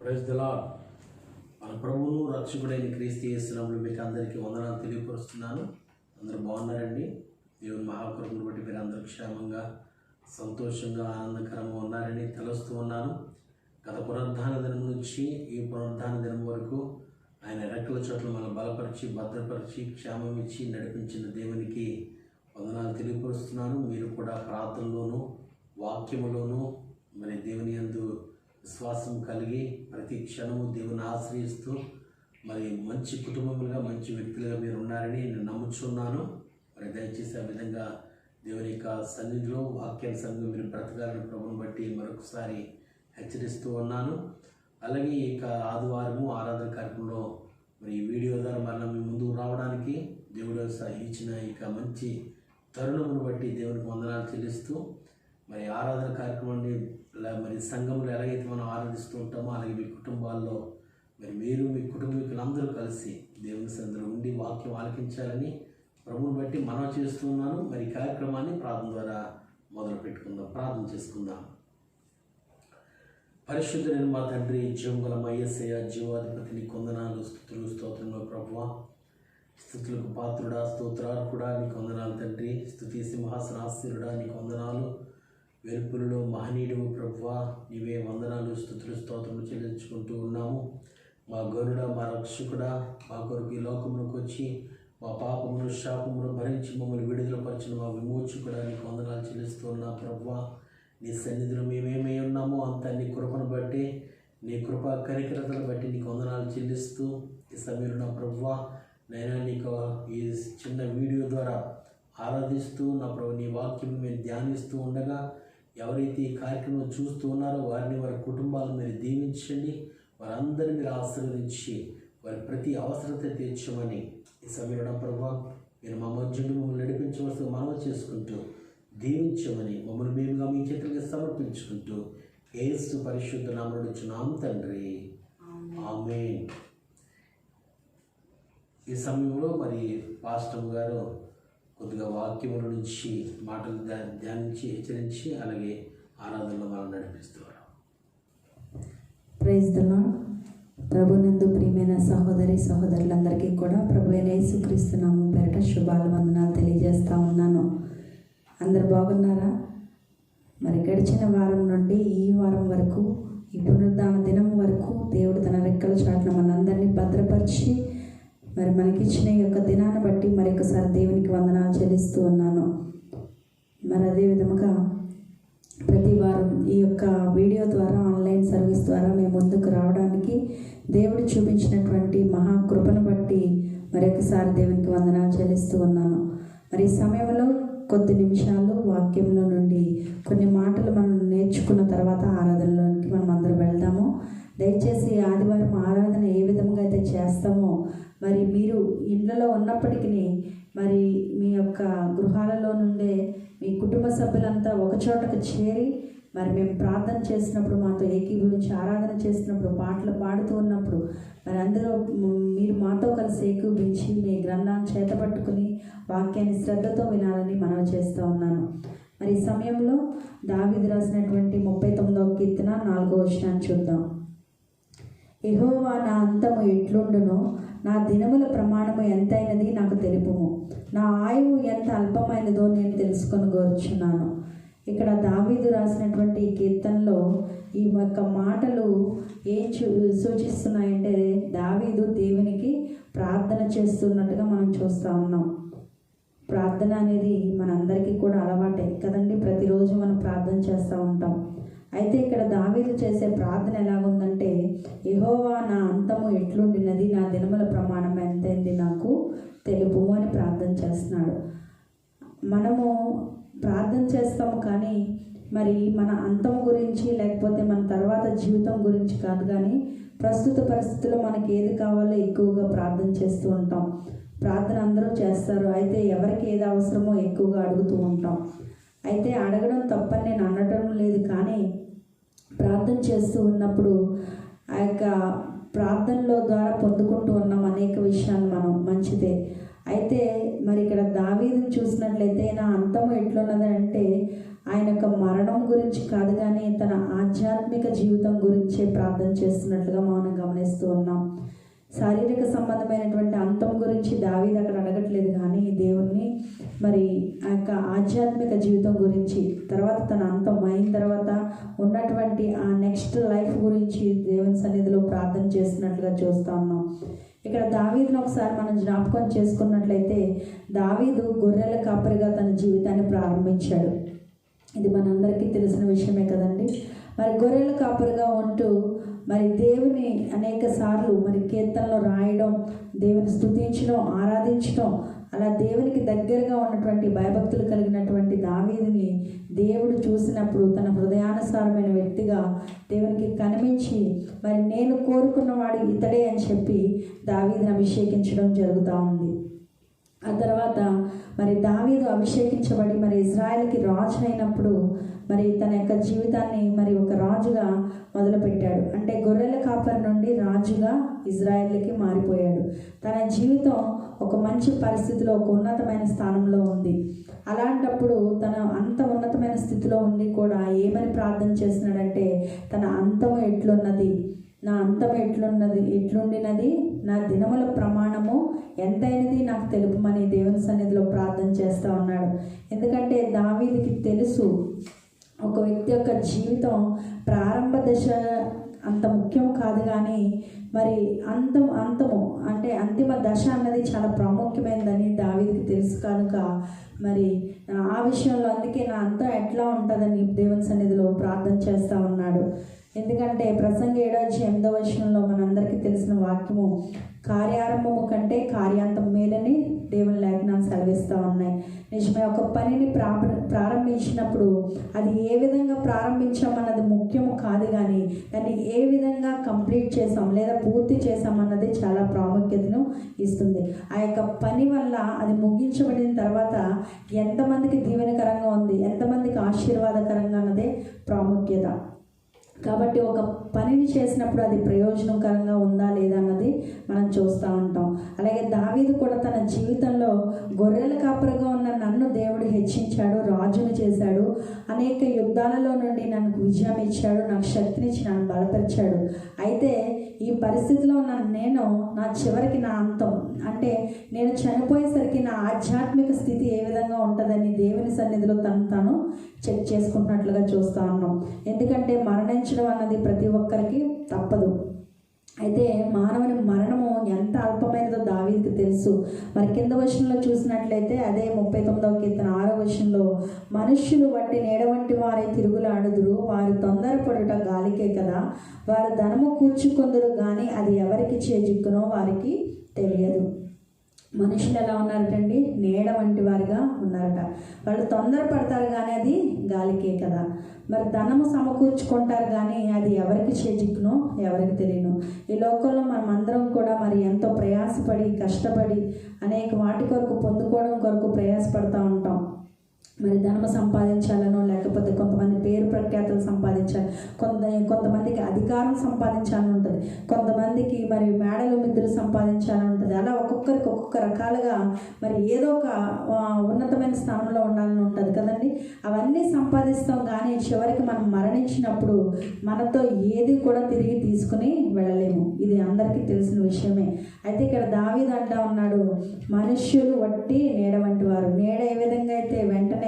Praise the lord. మన ప్రభువును రక్షకుడైన క్రీస్తు యేసునామములో మీకు అందరికీ వందనాలు తెలియపరుస్తున్నాను. అందరూ బాగున్నారండి? దేవుని మహాకృపను బట్టి మీరు అందరూ క్షేమంగా, సంతోషంగా, ఆనందకరంగా ఉన్నారని తెలుస్తూ ఉన్నాను. గత పునరుద్ధాన దినం నుంచి ఈ పునరుద్ధాన దినం వరకు ఆయన రెక్కల చోట్ల మనం బలపరిచి, భద్రపరిచి, క్షేమం ఇచ్చి నడిపించిన దేవునికి వందనాలు తెలియపరుస్తున్నాను. మీరు కూడా ప్రార్థనలోను, వాక్యములోను మరి దేవుని యందు విశ్వాసం కలిగి ప్రతి క్షణము దేవుని ఆశ్రయిస్తూ మరి మంచి కుటుంబములుగా, మంచి వ్యక్తులుగా మీరు ఉన్నారని నేను నమ్ముచున్నాను. మరి దయచేసి ఆ విధంగా దేవుని యొక్క సన్నిధిలో వాక్యానుసారంగా మీరు బ్రతకాలని ప్రభువుని బట్టి మరొకసారి హెచ్చరిస్తూ ఉన్నాను. అలాగే ఈ యొక్క ఆదివారము ఆరాధన కార్యక్రమంలో మరి ఈ వీడియో ద్వారా మళ్ళీ మీ ముందుకు రావడానికి దేవుడు ఇచ్చిన ఇక మంచి తరుణమును బట్టి దేవునికి వందనాలు చెల్లిస్తూ మరి ఆరాధన కార్యక్రమాన్ని మరి సంఘంలో ఎలాగైతే మనం ఆరాధిస్తూ ఉంటామో అలాగే మీ కుటుంబాల్లో మరి మీరు మీ కుటుంబీకులందరూ కలిసి దేవుని సన్నిధిలో ఉండి వాక్యం ఆలకించాలని ప్రభువుని బట్టి మనం చేస్తున్నాను. మరి కార్యక్రమాన్ని ప్రార్థన ద్వారా మొదలు పెట్టుకుందాం. ప్రార్థన చేసుకుందాం. పరిశుద్ధుడైన మా తండ్రి, జీవగల మా యేసయ్య, జీవాధిపతిని కొందనాలు, స్తుతులు, స్తోత్రంలో ప్రభువా, స్తుతులకు పాత్రుడా, స్తోత్రార్కుడా నీకు వందనాలు తండ్రి. స్తుతి సింహాసనాసీనుడా నీకు వందనాలు. వెలుపులలో మహనీయుడు ప్రభువా, నీవే వందనాలు, స్తుతులు, స్తోత్రములు చెల్లించుకుంటూ ఉన్నాము. మా గరుడ, మా రక్షకుడా, మా కొరకు ఈ లోకములకు వచ్చి మా పాపమును, శాపమును భరించి మమ్మల్ని విడుదలపరిచిన మా విమోచకుడా నీకు వందనాలు చెల్లిస్తూ ఉన్నా ప్రభువా. నీ సన్నిధిలో మేమేమై ఉన్నామో అంతా నీ కృపను బట్టి, నీ కృపా కనికరతను బట్టి నీకు వందనాలు చెల్లిస్తూ ఈ సమయంలో నా ప్రభువా, నైనా నీకు ఈ చిన్న వీడియో ద్వారా ఆరాధిస్తూ నా ప్రభు నీ వాక్యం మేము ధ్యానిస్తూ ఉండగా ఎవరైతే ఈ కార్యక్రమం చూస్తూ ఉన్నారో వారిని, వారి కుటుంబాలను మీరు దీవించండి. వారందరినీ మీరు ఆశీర్వదించి వారి ప్రతి అవసరత తీర్చమని ఈ సమయంలో ప్రభావ మీరు మా మధ్యను మమ్మల్ని నడిపించవలసిన మనవి చేసుకుంటూ దీవించమని మమ్మల్ని మేముగా మీ చేతులకి సమర్పించుకుంటూ యేసు పరిశుద్ధ నామములో అడుగుచున్నాము తండ్రి, ఆమేన్. ఈ సమయంలో మరి పాస్టర్ గారు కొద్దిగా వాక్యముల నుంచి మాటలు ధ్యానించి హెచ్చరించి అలాగే ఆరాధనలో మనం నడిపిస్తున్నారు. Praise the lord. ప్రభునందు ప్రియమైన సహోదరి సహోదరులందరికీ కూడా ప్రభువైన యేసుక్రీస్తు నామమున పేరిట శుభాల వందనాలు తెలియజేస్తూ ఉన్నాను. అందరు బాగున్నారా? మరి గడిచిన వారం నుండి ఈ వారం వరకు, ఈ పునరుద్ధాన దినం వరకు దేవుడు తన రెక్కల చాటున మనందరినీ భద్రపరిచి మరి మనకిచ్చిన ఈ యొక్క దినాన్ని బట్టి మరొకసారి దేవునికి వందనాలు చెల్లిస్తూ ఉన్నాను. మరి అదే విధముగా ప్రతి వారం ఈ యొక్క వీడియో ద్వారా, ఆన్లైన్ సర్వీస్ ద్వారా మేము ముందుకు రావడానికి దేవుడు చూపించినటువంటి మహాకృపను బట్టి మరొకసారి దేవునికి వందనాలు చెల్లిస్తూ ఉన్నాను. మరి ఈ సమయంలో కొద్ది నిమిషాలు వాక్యంలో నుండి కొన్ని మాటలు మనం నేర్చుకున్న తర్వాత ఆరాధనలోనికి మనం అందరూ వెళ్దాము. దయచేసి ఆదివారం ఆరాధన ఏ విధంగా అయితే చేస్తామో మరి మీరు ఇళ్లలో ఉన్నప్పటికీ మరి మీ యొక్క గృహాలలో నుండే మీ కుటుంబ సభ్యులంతా ఒక చోటకు చేరి మరి మేము ప్రార్థన చేసినప్పుడు మాతో ఏకీభవించి ఆరాధన చేసినప్పుడు పాటలు పాడుతూ ఉన్నప్పుడు మరి అందరూ మీరు మాతో కలిసి ఏకీభవించి మీ గ్రంథాన్ని చేతపట్టుకుని వాక్యాన్ని శ్రద్ధతో వినాలని మనవి చేస్తూ ఉన్నాను. మరి ఈ సమయంలో దావీదు రాసినటువంటి 39వ కీర్తన 4వ వచనాన్ని చూద్దాం. యెహోవా నా అంతము ఎట్లుండునో, నా దినముల ప్రమాణము ఎంతైనది నాకు తెలుపుము. నా ఆయువు ఎంత అల్పమైనదో నేను తెలుసుకొని కోరుచున్నాను. ఇక్కడ దావీదు రాసినటువంటి ఈ కీర్తనలో ఈ యొక్క మాటలు ఏం సూచిస్తున్నాయంటే దావీదు దేవునికి ప్రార్థన చేస్తున్నట్టుగా మనం చూస్తూ ఉన్నాం. ప్రార్థన అనేది మనందరికీ కూడా అలవాటే కదండి. ప్రతిరోజు మనం ప్రార్థన చేస్తూ ఉంటాం. అయితే ఇక్కడ దావీదు చేసే ప్రార్థన ఎలాగుందంటే, యెహోవా నా అంతము ఎట్లుండినది, నా దినముల ప్రమాణం ఎంతైంది నాకు తెలుపుము అని ప్రార్థన చేస్తున్నాడు. మనము ప్రార్థన చేస్తాము కానీ మరి మన అంతము గురించి లేకపోతే మన తర్వాత జీవితం గురించి కాదు, కానీ ప్రస్తుత పరిస్థితుల్లో మనకి ఏది కావాలో ఎక్కువగా ప్రార్థన చేస్తూ ఉంటాం. ప్రార్థన అందరూ చేస్తారు, అయితే ఎవరికి ఏది అవసరమో ఎక్కువగా అడుగుతూ ఉంటాం. అయితే అడగడం తప్పని నేను అనడం లేదు, కానీ ప్రార్థన చేస్తూ ఉన్నప్పుడు ఆ యొక్క ప్రార్థనలో ద్వారా పొందుకుంటూ ఉన్నాం అనేక విషయాలు మనం, మంచిదే. అయితే మరి ఇక్కడ దావీదుని చూసినట్లయితే నా అంతము ఎట్లున్నది అంటే ఆయన యొక్క మరణం గురించి కాదు కానీ తన ఆధ్యాత్మిక జీవితం గురించే ప్రార్థన చేస్తున్నట్లుగా మనం గమనిస్తూ ఉన్నాం. శారీరక సంబంధమైనటువంటి అంతం గురించి దావీదు అక్కడ అడగట్లేదు కానీ దేవుణ్ణి మరి ఆ యొక్క ఆధ్యాత్మిక జీవితం గురించి, తర్వాత తన అంతం అయిన తర్వాత ఉన్నటువంటి ఆ నెక్స్ట్ లైఫ్ గురించి దేవుని సన్నిధిలో ప్రార్థన చేస్తున్నట్లుగా చూస్తూ ఉన్నాం. ఇక్కడ దావీదును ఒకసారి మనం జ్ఞాపకం చేసుకున్నట్లయితే దావీదు గొర్రెల కాపరిగా తన జీవితాన్ని ప్రారంభించాడు. ఇది మనందరికీ తెలిసిన విషయమే కదండి. మరి గొర్రెల కాపరిగా ఉంటూ మరి దేవుని అనేక సార్లు మరి కీర్తనలో రాయడం, దేవుని స్తుతించడం, ఆరాధించడం, అలా దేవునికి దగ్గరగా ఉన్నటువంటి భయభక్తులు కలిగినటువంటి దావీదుని దేవుడు చూసినప్పుడు తన హృదయానుసారమైన వ్యక్తిగా దేవునికి కనిపించి మరి నేను కోరుకున్నవాడు ఇతడే అని చెప్పి దావీదుని అభిషేకించడం జరుగుతూ ఉంది. ఆ తర్వాత మరి దావీదు అభిషేకించబడి మరి ఇజ్రాయెల్కి రాజు అయినప్పుడు మరి తన యొక్క జీవితాన్ని మరి ఒక రాజుగా మొదలుపెట్టాడు. అంటే గొర్రెల కాపరి నుండి రాజుగా ఇజ్రాయెల్కి మారిపోయాడు. తన జీవితం ఒక మంచి పరిస్థితిలో, ఒక ఉన్నతమైన స్థానంలో ఉంది. అలాంటప్పుడు తన అంత ఉన్నతమైన స్థితిలో ఉండి కూడా ఏమని ప్రార్థన చేస్తున్నాడంటే, తన అంతము ఎట్లున్నది, నా అంతం ఎట్లుండినది, నా దినముల ప్రమాణము ఎంతైనది నాకు తెలుపమని దేవుని సన్నిధిలో ప్రార్థన చేస్తూ ఉన్నాడు. ఎందుకంటే దావీదుకి తెలుసు ఒక వ్యక్తి యొక్క జీవితం ప్రారంభ దశ అంత ముఖ్యం కాదు కానీ మరి అంతము అంటే అంతిమ దశ అన్నది చాలా ప్రాముఖ్యమైనదని దావీదుకి తెలుసు కనుక మరి ఆ విషయంలో అందుకే నా అంతం ఎట్లా ఉంటుందని దేవుని సన్నిధిలో ప్రార్థన చేస్తూ ఉన్నాడు. ఎందుకంటే ప్రసంగి 7:8 మనందరికీ తెలిసిన వాక్యము, కార్యారంభము కంటే కార్యాంతం మేలని దేవుని లేఖనాలు సెలవిస్తూ ఉన్నాయి. నిజమే, ఒక పనిని ప్రారంభించినప్పుడు అది ఏ విధంగా ప్రారంభించామన్నది ముఖ్యము కాదు కానీ దాన్ని ఏ విధంగా కంప్లీట్ చేసాం లేదా పూర్తి చేసామన్నది చాలా ప్రాముఖ్యతను ఇస్తుంది. ఆ యొక్క పని వల్ల అది ముగించబడిన తర్వాత ఎంతమందికి దీవెనకరంగా ఉంది, ఎంతమందికి ఆశీర్వాదకరంగా అన్నదే ప్రాముఖ్యత. కాబట్టి ఒక పనిని చేసినప్పుడు అది ప్రయోజనకరంగా ఉందా లేదా అన్నది మనం చూస్తూ ఉంటాం. అలాగే దావీదు కూడా తన జీవితంలో గొర్రెల కాపరిగా ఉన్న నన్ను దేవుడు హెచ్చించాడు, రాజును చేశాడు, అనేక యుద్ధాలలో నుండి నాకు విజయం ఇచ్చాడు, నాకు శక్తినిచ్చి నన్ను బలపరిచాడు. అయితే ఈ పరిస్థితిలో నేను నా చివరికి నా అంతం అంటే నేను చనిపోయేసరికి నా ఆధ్యాత్మిక స్థితి ఏ విధంగా ఉంటుందని దేవుని సన్నిధిలో తాను చెక్ చేసుకుంటున్నట్లుగా చూస్తూ ఉన్నాం. ఎందుకంటే మరణించడం అన్నది ప్రతి ఒక్కరికి తప్పదు. అయితే మానవుని మరణము ఎంత అల్పమైనదో దావీదుకి తెలుసు. మరి కింద వచనంలో చూసినట్లయితే అదే 39వ కీర్తన 6వ వచనంలో, మనుష్యులు వట్టి నీడ వంటి వారే తిరుగులాడుదురు, వారు తొందరపడుట గాలికే కదా, వారు ధనము కూర్చుకొందురు కానీ అది ఎవరికి చేజిక్కునో వారికి తెలియదు. మనుషులు ఎలా ఉన్నారటండి? నీడ వంటి వారిగా ఉన్నారట. వాళ్ళు తొందరపడతారు కానీ అది గాలికే కదా. మరి ధనము సమకూర్చుకుంటారు కానీ అది ఎవరికి చేజిక్కునో ఎవరికి తెలియను. ఈ లోకంలో మనం అందరం కూడా మరి ఎంతో ప్రయాసపడి కష్టపడి అనేక వాటి కొరకు పొందుకోవడం కొరకు ప్రయాసపడుతూ ఉంటాం. మరి ధనము సంపాదించాలనో లేకపోతే కొంతమంది పేరు ప్రఖ్యాతులు సంపాదించాలి, కొంతమందికి అధికారం సంపాదించాలని ఉంటుంది, కొంతమందికి మరి మేడలు మిద్దులు సంపాదించాలని ఉంటుంది. అలా ఒక్కొక్కరికి ఒక్కొక్క రకాలుగా మరి ఏదో ఒక ఉన్నతమైన స్థానంలో ఉండాలని ఉంటుంది కదండి. అవన్నీ సంపాదిస్తాం కానీ చివరికి మనం మరణించినప్పుడు మనతో ఏది కూడా తిరిగి తీసుకుని వెళ్ళలేము. ఇది అందరికీ తెలిసిన విషయమే. అయితే ఇక్కడ దావీదు అంటా ఉన్నాడు, మనుష్యులు వట్టి నీడ వంటి వారు. నీడ ఏ విధంగా అయితే వెంటనే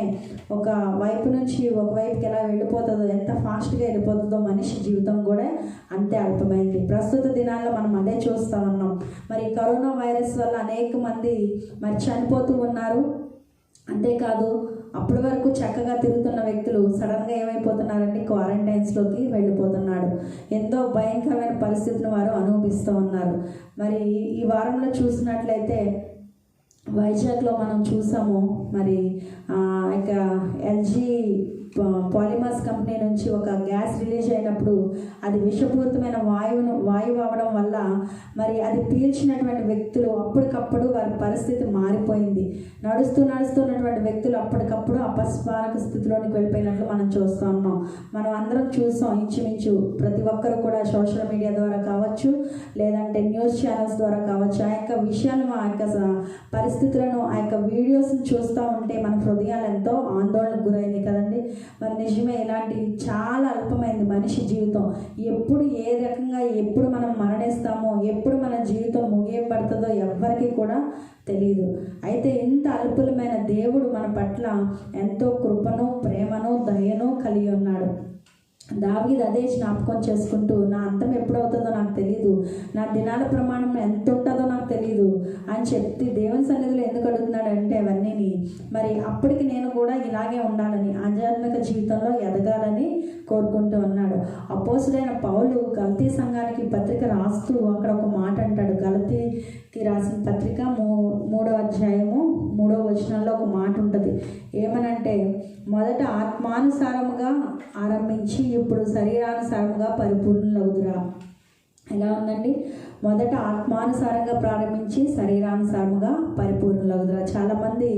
ఒక వైపు నుంచి ఒక వైపుకి ఎలా వెళ్ళిపోతుందో, ఎంత ఫాస్ట్గా వెళ్ళిపోతుందో మనిషి జీవితం కూడా అంతే అల్పమైంది. ప్రస్తుత దినాల్లో మనం అదే చూస్తూ ఉన్నాం. మరి కరోనా వైరస్ వల్ల అనేక మంది మరి చనిపోతూ ఉన్నారు. అంతేకాదు అప్పటి వరకు చక్కగా తిరుగుతున్న వ్యక్తులు సడన్గా ఏమైపోతున్నారంటే క్వారంటైన్స్లోకి వెళ్ళిపోతున్నాడు. ఎంతో భయంకరమైన పరిస్థితిని వారు అనుభవిస్తూ ఉన్నారు. మరి ఈ వారంలో చూసినట్లయితే వైజాగ్లో మనం చూసాము, మరి ఇక ఎల్జీ పాలిమర్స్ కంపెనీ నుంచి ఒక గ్యాస్ రిలీజ్ అయినప్పుడు అది విషపూరితమైన వాయువు అవ్వడం వల్ల మరి అది పీల్చినటువంటి వ్యక్తులు అప్పటికప్పుడు వారి పరిస్థితి మారిపోయింది. నడుస్తున్నటువంటి వ్యక్తులు అప్పటికప్పుడు అపస్మారక స్థితిలోనికి వెళ్ళిపోయినట్లు మనం చూస్తూ ఉన్నాం. మనం అందరం చూసాం. ఇంచుమించు ప్రతి ఒక్కరు కూడా సోషల్ మీడియా ద్వారా కావచ్చు, కావచ్చు, లేదంటే న్యూస్ ఛానల్స్ ద్వారా కావచ్చు, ఆ యొక్క విషయాలను, ఆ యొక్క పరిస్థితులను, ఆ యొక్క వీడియోస్ని చూస్తూ ఉంటే మన హృదయాలు ఎంతో ఆందోళనకు గురైంది కదండి. మరి నిజమే, ఇలాంటి చాలా అల్పమైంది మనిషి జీవితం. ఎప్పుడు ఏ రకంగా ఎప్పుడు మనం మరణిస్తామో, ఎప్పుడు మన జీవితం ముగియబడుతుందో ఎవ్వరికీ కూడా తెలియదు. అయితే ఇంత అల్పులమైన దేవుడు మన పట్ల ఎంతో కృపను, ప్రేమను, దయను కలిగి ఉన్నాడు. దావీదు అదే జ్ఞాపకం చేసుకుంటూ, నా అంతం ఎప్పుడవుతుందో నాకు తెలియదు, నా దినాల ప్రమాణం ఎంత ఉంటుందో నాకు తెలియదు అని చెప్పి దేవుని సన్నిధిలో ఎందుకు అడుగుతున్నాడు అంటే అవన్నీ మరి అప్పటికి నేను కూడా ఇలాగే ఉండాలని, ఆధ్యాత్మిక జీవితంలో ఎదగాలని కోరుకుంటూ ఉన్నాడు. అపోస్తుడైన పౌలు గలతీ సంఘానికి పత్రిక రాస్తూ అక్కడ ఒక మాట అంటాడు. గలతీకి రాసిన పత్రిక 3వ అధ్యాయము 3వ వచనంలో ఒక మాట ఉంటుంది. ఏమనంటే, మొదట ఆత్మానుసారముగా ఆరంభించి ఇప్పుడు శరీరానుసారముగా పరిపూర్ణులవుదురా. ఎలా ఉందండి? మొదట ఆత్మానుసారంగా ప్రారంభించి శరీరానుసారముగా పరిపూర్ణులవుదురా. చాలామంది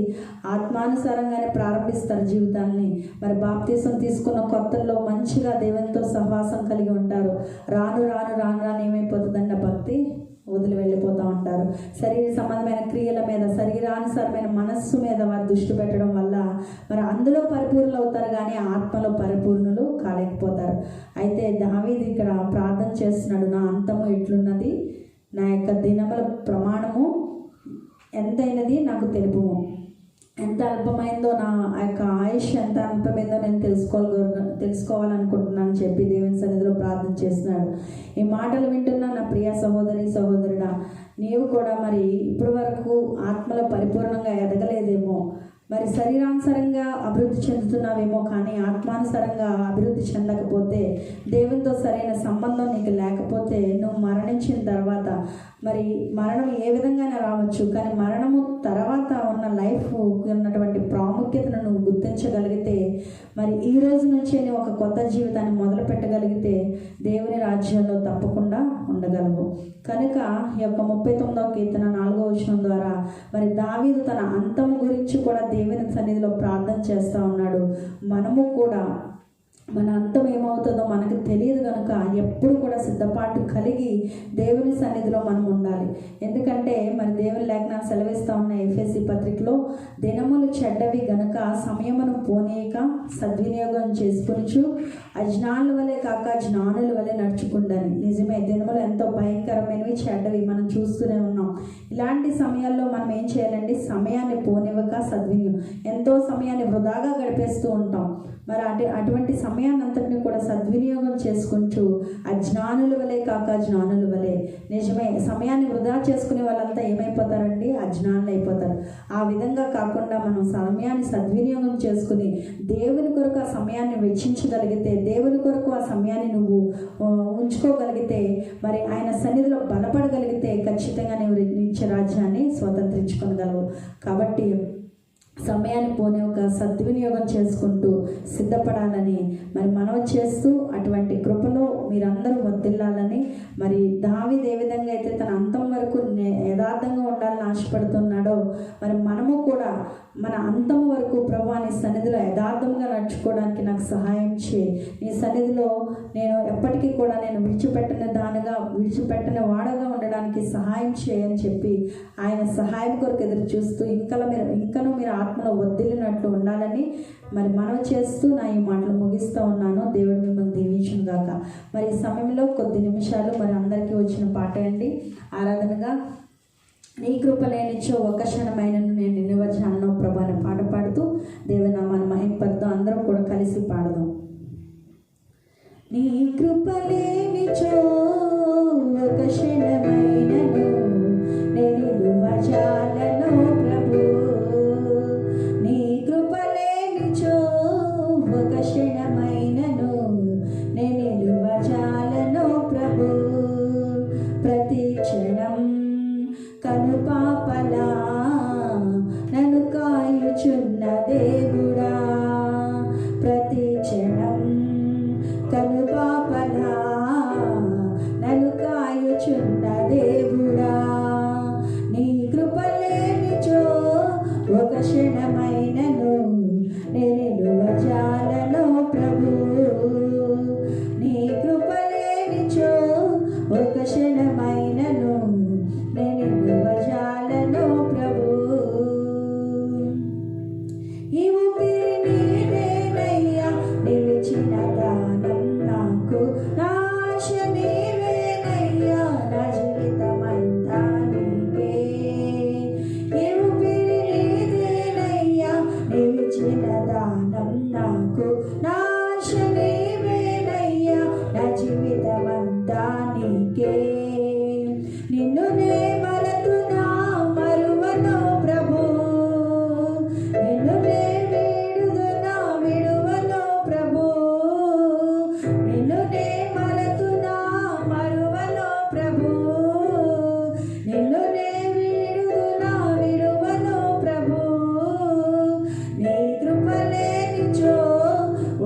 ఆత్మానుసారంగానే ప్రారంభిస్తారు జీవితాన్ని. మరి బాప్తీసం తీసుకున్న కొత్తల్లో మంచిగా దేవునితో సహవాసం కలిగి ఉంటారు. రాను రాను రాను రాను ఏమైపోతుందంటే భక్తి వదిలి వెళ్ళిపోతూ ఉంటారు. శరీర సంబంధమైన క్రియల మీద, శరీరానుసారమైన మనస్సు మీద వారు దృష్టి పెట్టడం వల్ల మరి అందులో పరిపూర్ణులు అవుతారు, కానీ ఆత్మలో పరిపూర్ణులు కాలేకపోతారు. అయితే దావీదు ఇక్కడ ప్రార్థన చేస్తున్నాడు, నా అంతము ఎట్లున్నది, నా యొక్క దినముల ప్రమాణము ఎంతైనది నాకు తెలుపుము. ఎంత అల్పమైందో, నా యొక్క ఆయుష్ ఎంత అల్పమైందో నేను తెలుసుకోవాలనుకుంటున్నాను చెప్పి దేవుని సన్నిధిలో ప్రార్థన చేస్తున్నాడు. ఈ మాటలు వింటున్నా నా ప్రియ సహోదరి, సహోదరుడా, నీవు కూడా మరి ఇప్పటి వరకు ఆత్మలో పరిపూర్ణంగా ఎదగలేదేమో, మరి శరీరానుసారంగా అభివృద్ధి చెందుతున్నావేమో, కానీ ఆత్మానుసారంగా అభివృద్ధి చెందకపోతే, దేవునితో సరైన సంబంధం నీకు లేకపోతే, నువ్వు మరణించిన తర్వాత మరి మరణం ఏ విధంగానే రావచ్చు, కానీ మరణము తర్వాత ఉన్న లైఫ్ ఉన్నటువంటి ప్రాముఖ్యతను నువ్వు గుర్తించగలిగితే, మరి ఈ రోజు నుంచే నువ్వు ఒక కొత్త జీవితాన్ని మొదలు పెట్టగలిగితే దేవుని రాజ్యంలో తప్పకుండా ఉండగలవు. కనుక ఈ యొక్క 39వ కీర్తన 4వ వచనం ద్వారా మరి దావీదు తన అంతము గురించి కూడా దేవుని సన్నిధిలో ప్రార్థన చేస్తూ ఉన్నాడు. మనము కూడా మన అంతం ఏమవుతుందో మనకు తెలియదు కనుక ఎప్పుడు కూడా సిద్ధపాటు కలిగి దేవుని సన్నిధిలో మనం ఉండాలి. ఎందుకంటే మరి దేవుని లేఖనాలు సెలవిస్తూ ఉన్న ఎఫెసీ పత్రికలో, దినములు చెడ్డవి గనుక సమయమును పోనీయక సద్వినియోగం చేసుకొనుచు అజ్ఞానుల వలె కాక జ్ఞానుల వలె నడుచుకుండాలి. నిజమే, దినములు ఎంతో భయంకరమైనవి, చెడ్డవి మనం చూస్తూనే ఉన్నాం. ఇలాంటి సమయాల్లో మనం ఏం చేయాలండి? సమయాన్ని పోనివ్వక సద్వినియోగం, ఎంతో సమయాన్ని వృధాగా గడిపేస్తూ ఉంటాం. మరి అటువంటి సమయాన్ని అంతటిని కూడా సద్వినియోగం చేసుకుంటూ అజ్ఞానుల వలె కాక జ్ఞానుల వలె. నిజమే, సమయాన్ని వృధా చేసుకునే వాళ్ళంతా ఏమైపోతారండి? అజ్ఞానులు అయిపోతారు. ఆ విధంగా కాకుండా మనం సమయాన్ని సద్వినియోగం చేసుకుని దేవుని కొరకు ఆ సమయాన్ని వెచ్చించగలిగితే, దేవుని కొరకు ఆ సమయాన్ని నువ్వు ఉంచుకోగలిగితే, మరి ఆయన సన్నిధిలో బలపడగలిగితే ఖచ్చితంగా నువ్వు నిత్య రాజ్యాన్ని స్వతంత్రించుకోగలవు. కాబట్టి సమయాన్ని పోనీ ఒక సద్వినియోగం చేసుకుంటూ సిద్ధపడాలని మరి మనవి చేస్తూ, అటువంటి కృపలో మీరందరూ వర్ధిల్లాలని, మరి దావీదు ఏ విధంగా అయితే తన అంతం వరకు యథార్థంగా ఉండాలని ఆశపడుతున్నాడో, మరి మనము కూడా మన అంతం వరకు ప్రభువా నీ సన్నిధిలో యథార్థంగా నడుచుకోవడానికి నాకు సహాయం చేయి, నీ సన్నిధిలో నేను ఎప్పటికీ కూడా నేను విడిచిపెట్టని వాడగా ఉండడానికి సహాయం చేయని చెప్పి ఆయన సహాయం కొరకు ఎదురు చూస్తూ ఇంకనూ మీరు ఆత్మలో వర్ధిల్లినట్లు ఉండాలని మరి మనవి చేస్తూ నా ఈ మాటలు ముగిస్తూ ఉన్నాను. దేవుడు మిమ్మల్ని దీవించును గాక. మరి ఈ సమయంలో కొద్ది నిమిషాలు మరి అందరికీ వచ్చిన పాట అండి, ఆరాధనగా నీ కృప లేనిచో ఒక్క క్షణమైన నేను నిన్నువచ్చాను ప్రభా అని పాట పాడుతూ దేవనామాన్ని మహింపడుతూ అందరం కూడా కలిసి పాడదాం. నీ కృప లేనిచో ఒక క్షణమైనను నేను నిలువజాలను ప్రభు, నీ కృప లేనిచో ఒక క్షణమైనను నేను నిలువజాలను ప్రభు. ప్రతి క్షణం కనుపాపలా నన్ను కాయుచున్న దేవుడా, ప్రతి క్షణం కనుపాపలా నన్ను నీకే. నిన్ను నే మరతునా మరువను ప్రభు, నిన్ను నే వీడుదునా విడువను ప్రభు, నిన్ను నే మరతునా మరువను ప్రభు, నిన్ను నే వీడుదునా విడువను ప్రభు. నీ కృప లేనిచో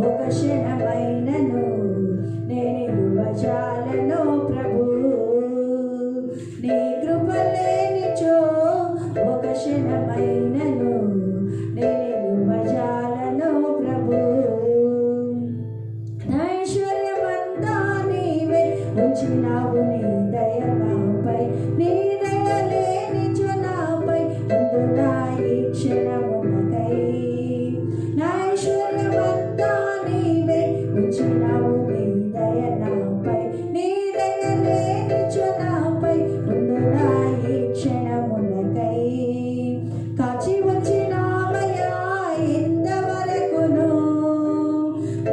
ఒక క్షణమైనను చాలను ప్రభు, నీ కృప లేనిచో ఒక క్షణమైనను చాలను ప్రభు. ఐశ్వర్యమంతా నీవే ఉంచినావు, నీ దయ నాపై, నీ దయ లేనిచో నాపై ఉందునా ఈ క్షణమునకై. ఐశ్వర్యమంతా నీవే ఉంచినావు, నీ దయ నాపై, నీ దయ లేనిచో నాపై ఉందునా ఈ క్షణమునకై. కాచి వచ్చినావయ్యా ఇంతవరకును,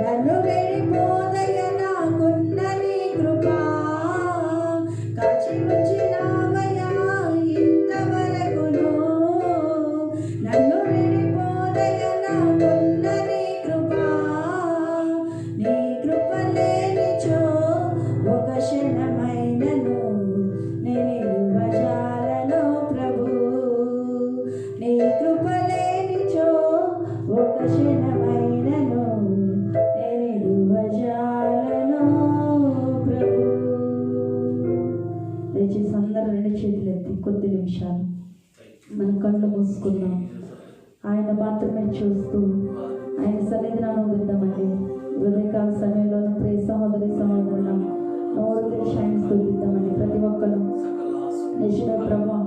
నన్ను వెళ్ళిపోదయ నాకున్న నీ కృప. కాచి వచ్చినావయ్యా ఇంతవరకును, నన్ను వెళ్ళిపోదయ నాకున్న నీ కృప. నీ కృప లేనిచో ఒక క్షణమైనను నిలువజాలను ప్రభు, నీ కృప లేనిచో ఒక క్షణమైనను నిలువజాలను ప్రభు. దయచేసి అందరూ రెండు చేతులు ఎత్తి కొద్ది నిమిషాలు మన కళ్ళు మూసుకుందాం. ఆయన మాత్రమే చూస్తూ ఆయన సన్నిధిని అనుభవిద్దామండి. ఉదయకాల సమయంలో ప్రియ సహోదరి సహోదరుల నోరు తెరిచి ఆయన స్తుతిద్దామండి. ప్రతి ఒక్కరు నిజమే ప్రభా,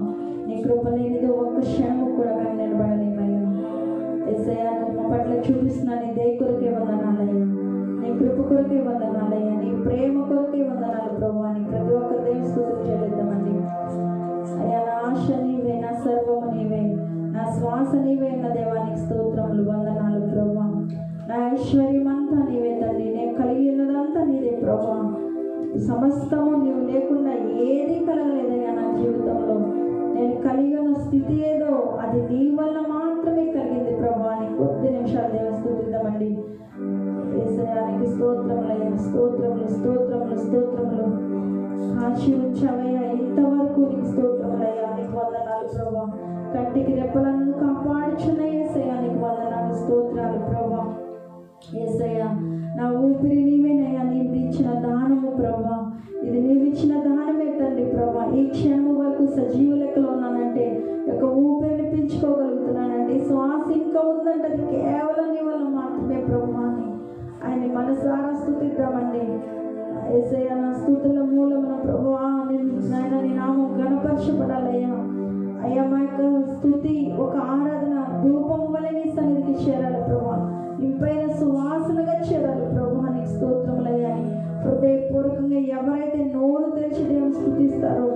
నీ కృప లేనిది ఒక్క క్షణము కూడా కానీ నిలబడలేమయ్యా. యేసయ్యా, మా పట్ల చూపిస్తున్నా నీ దయ కొరకే వందనాలయ్యా, నీ కృప కొరకే వందనాలయ్యా, నీ ప్రేమ కొరకే వందనాలు ప్రభా. నీ ప్రతి ఒక్క దేవుని స్తుతులు చెల్లిద్దామండి. అయ్యా, నా ఆశ నీవే, నా సర్వము నీవే, నా శ్వాస నీవే ఉన్న దేవానికి స్తోత్రములు వందనాలు ప్రభా. నా ఐశ్వర్యం అంతా నీవే తండ్రి, నేను కలిగి ఉన్నదంతా నీదే ప్రభా. సమస్తము నీవు లేకుండా ఏది కలగలేదయ్యా నా జీవితంలో. నేను కలిగి ఉన్న స్థితి ఏదో అది నీ వల్ల మాత్రమే కలిగింది ప్రభా. అని కొద్ది నిమిషాలు దేవుని స్తుతిద్దామండి. యేసయ్యానికి స్తోత్రములయ్యా, స్తోత్రములు స్తోత్రములు స్తోత్రములు. కాచి ఉంచావయ్యా ఇంతవరకు నీకు స్తోత్రములయ్యా, నీకు వందనాలు ప్రభా. కంటికి రెప్పలను కాపాడుచున్న యేసయ్యా నీకు వందనాలు స్తోత్రాలు ప్రభా. యేసయ్యా, నా ఊపిరి నీవేనయ్యా, నీవు ఇచ్చిన దానము ప్రభా. ఇది నీవు ఇచ్చిన దానమే తండ్రి ప్రభా. ఈ క్షణము వరకు సజీవ లెక్కలో ఉన్నానంటే, ఒక ఊపిరిని పీల్చుకోగలుగుతున్నానంటే, శ్వాస ఇంకా ఉందంటే అది కేవలం నీ వల్ల మాత్రమే ప్రభా అని ఆయన మనసారా స్తుతిద్దామండి. యేసయ్యా, నా స్తుతుల మూలమున ప్రభువా నాయన నీ నామం ఘనపరచబడాలయ్యా. అయ్యా, మా యొక్క స్తుతి ఒక ఆరాధన ధూపం వల్ల నీ సన్నిధికి చేరాలి ప్రభా. ఇంపైన సువాసనగా చేరాలి ప్రభా. నీకు స్తోత్రములయ్యా. హృదయపూర్వకంగా ఎవరైతే నోరు తెరిచి దేవుని స్తుతిస్తారో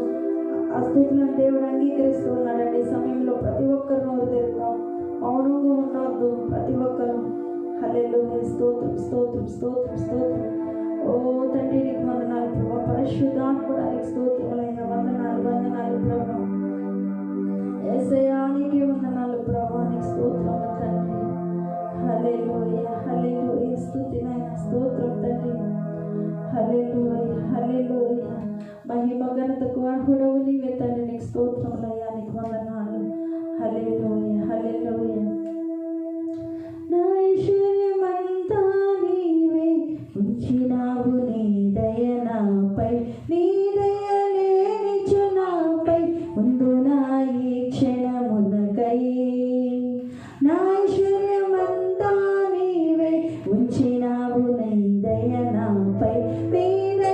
ఆ స్తుతులను దేవుడు అంగీకరిస్తూ ఉన్నాడండి. ఈ సమయంలో ప్రతి ఒక్కరు నోరు తెరుద్దాం, మౌనంగా ఉండవద్దు. ప్రతి ఒక్కరు హల్లెలూయా, స్తోత్రం స్తోత్రం స్తోత్రం స్తోత్రం. ఓ తండ్రి నీకు వందనాలు ప్రభా. పరిశుద్ధాత్ముడా నీకు స్తోత్రములైన వందనాలు వందనాలు ప్రభా. యేసయ్యా నీకే వందనాలు ప్రభా. నీకు స్తోత్రం తండ్రి. హల్లెలూయా హల్లెలూయా, స్తుతి నాయన, స్తోత్రం తండ్రి. హల్లెలూయా హల్లెలూయా. మహిమ ఘనతకు అర్హుడవు నీవే తండ్రి. నీకు స్తోత్రములయ్యా, నీకు వందనాలు. హల్లెలూయా హల్లెలూయా. నా ఐశ్వర్యమంతా నీవే ఉంచినావు, నీ దయ నాపై, నీ దయ లేనిచో నాపై ఉందునా ఈ క్షణమునకై. నా ఐశ్వర్యమంతా నీవే ఉంచినావు, నీ దయ నాపై, నీ దయ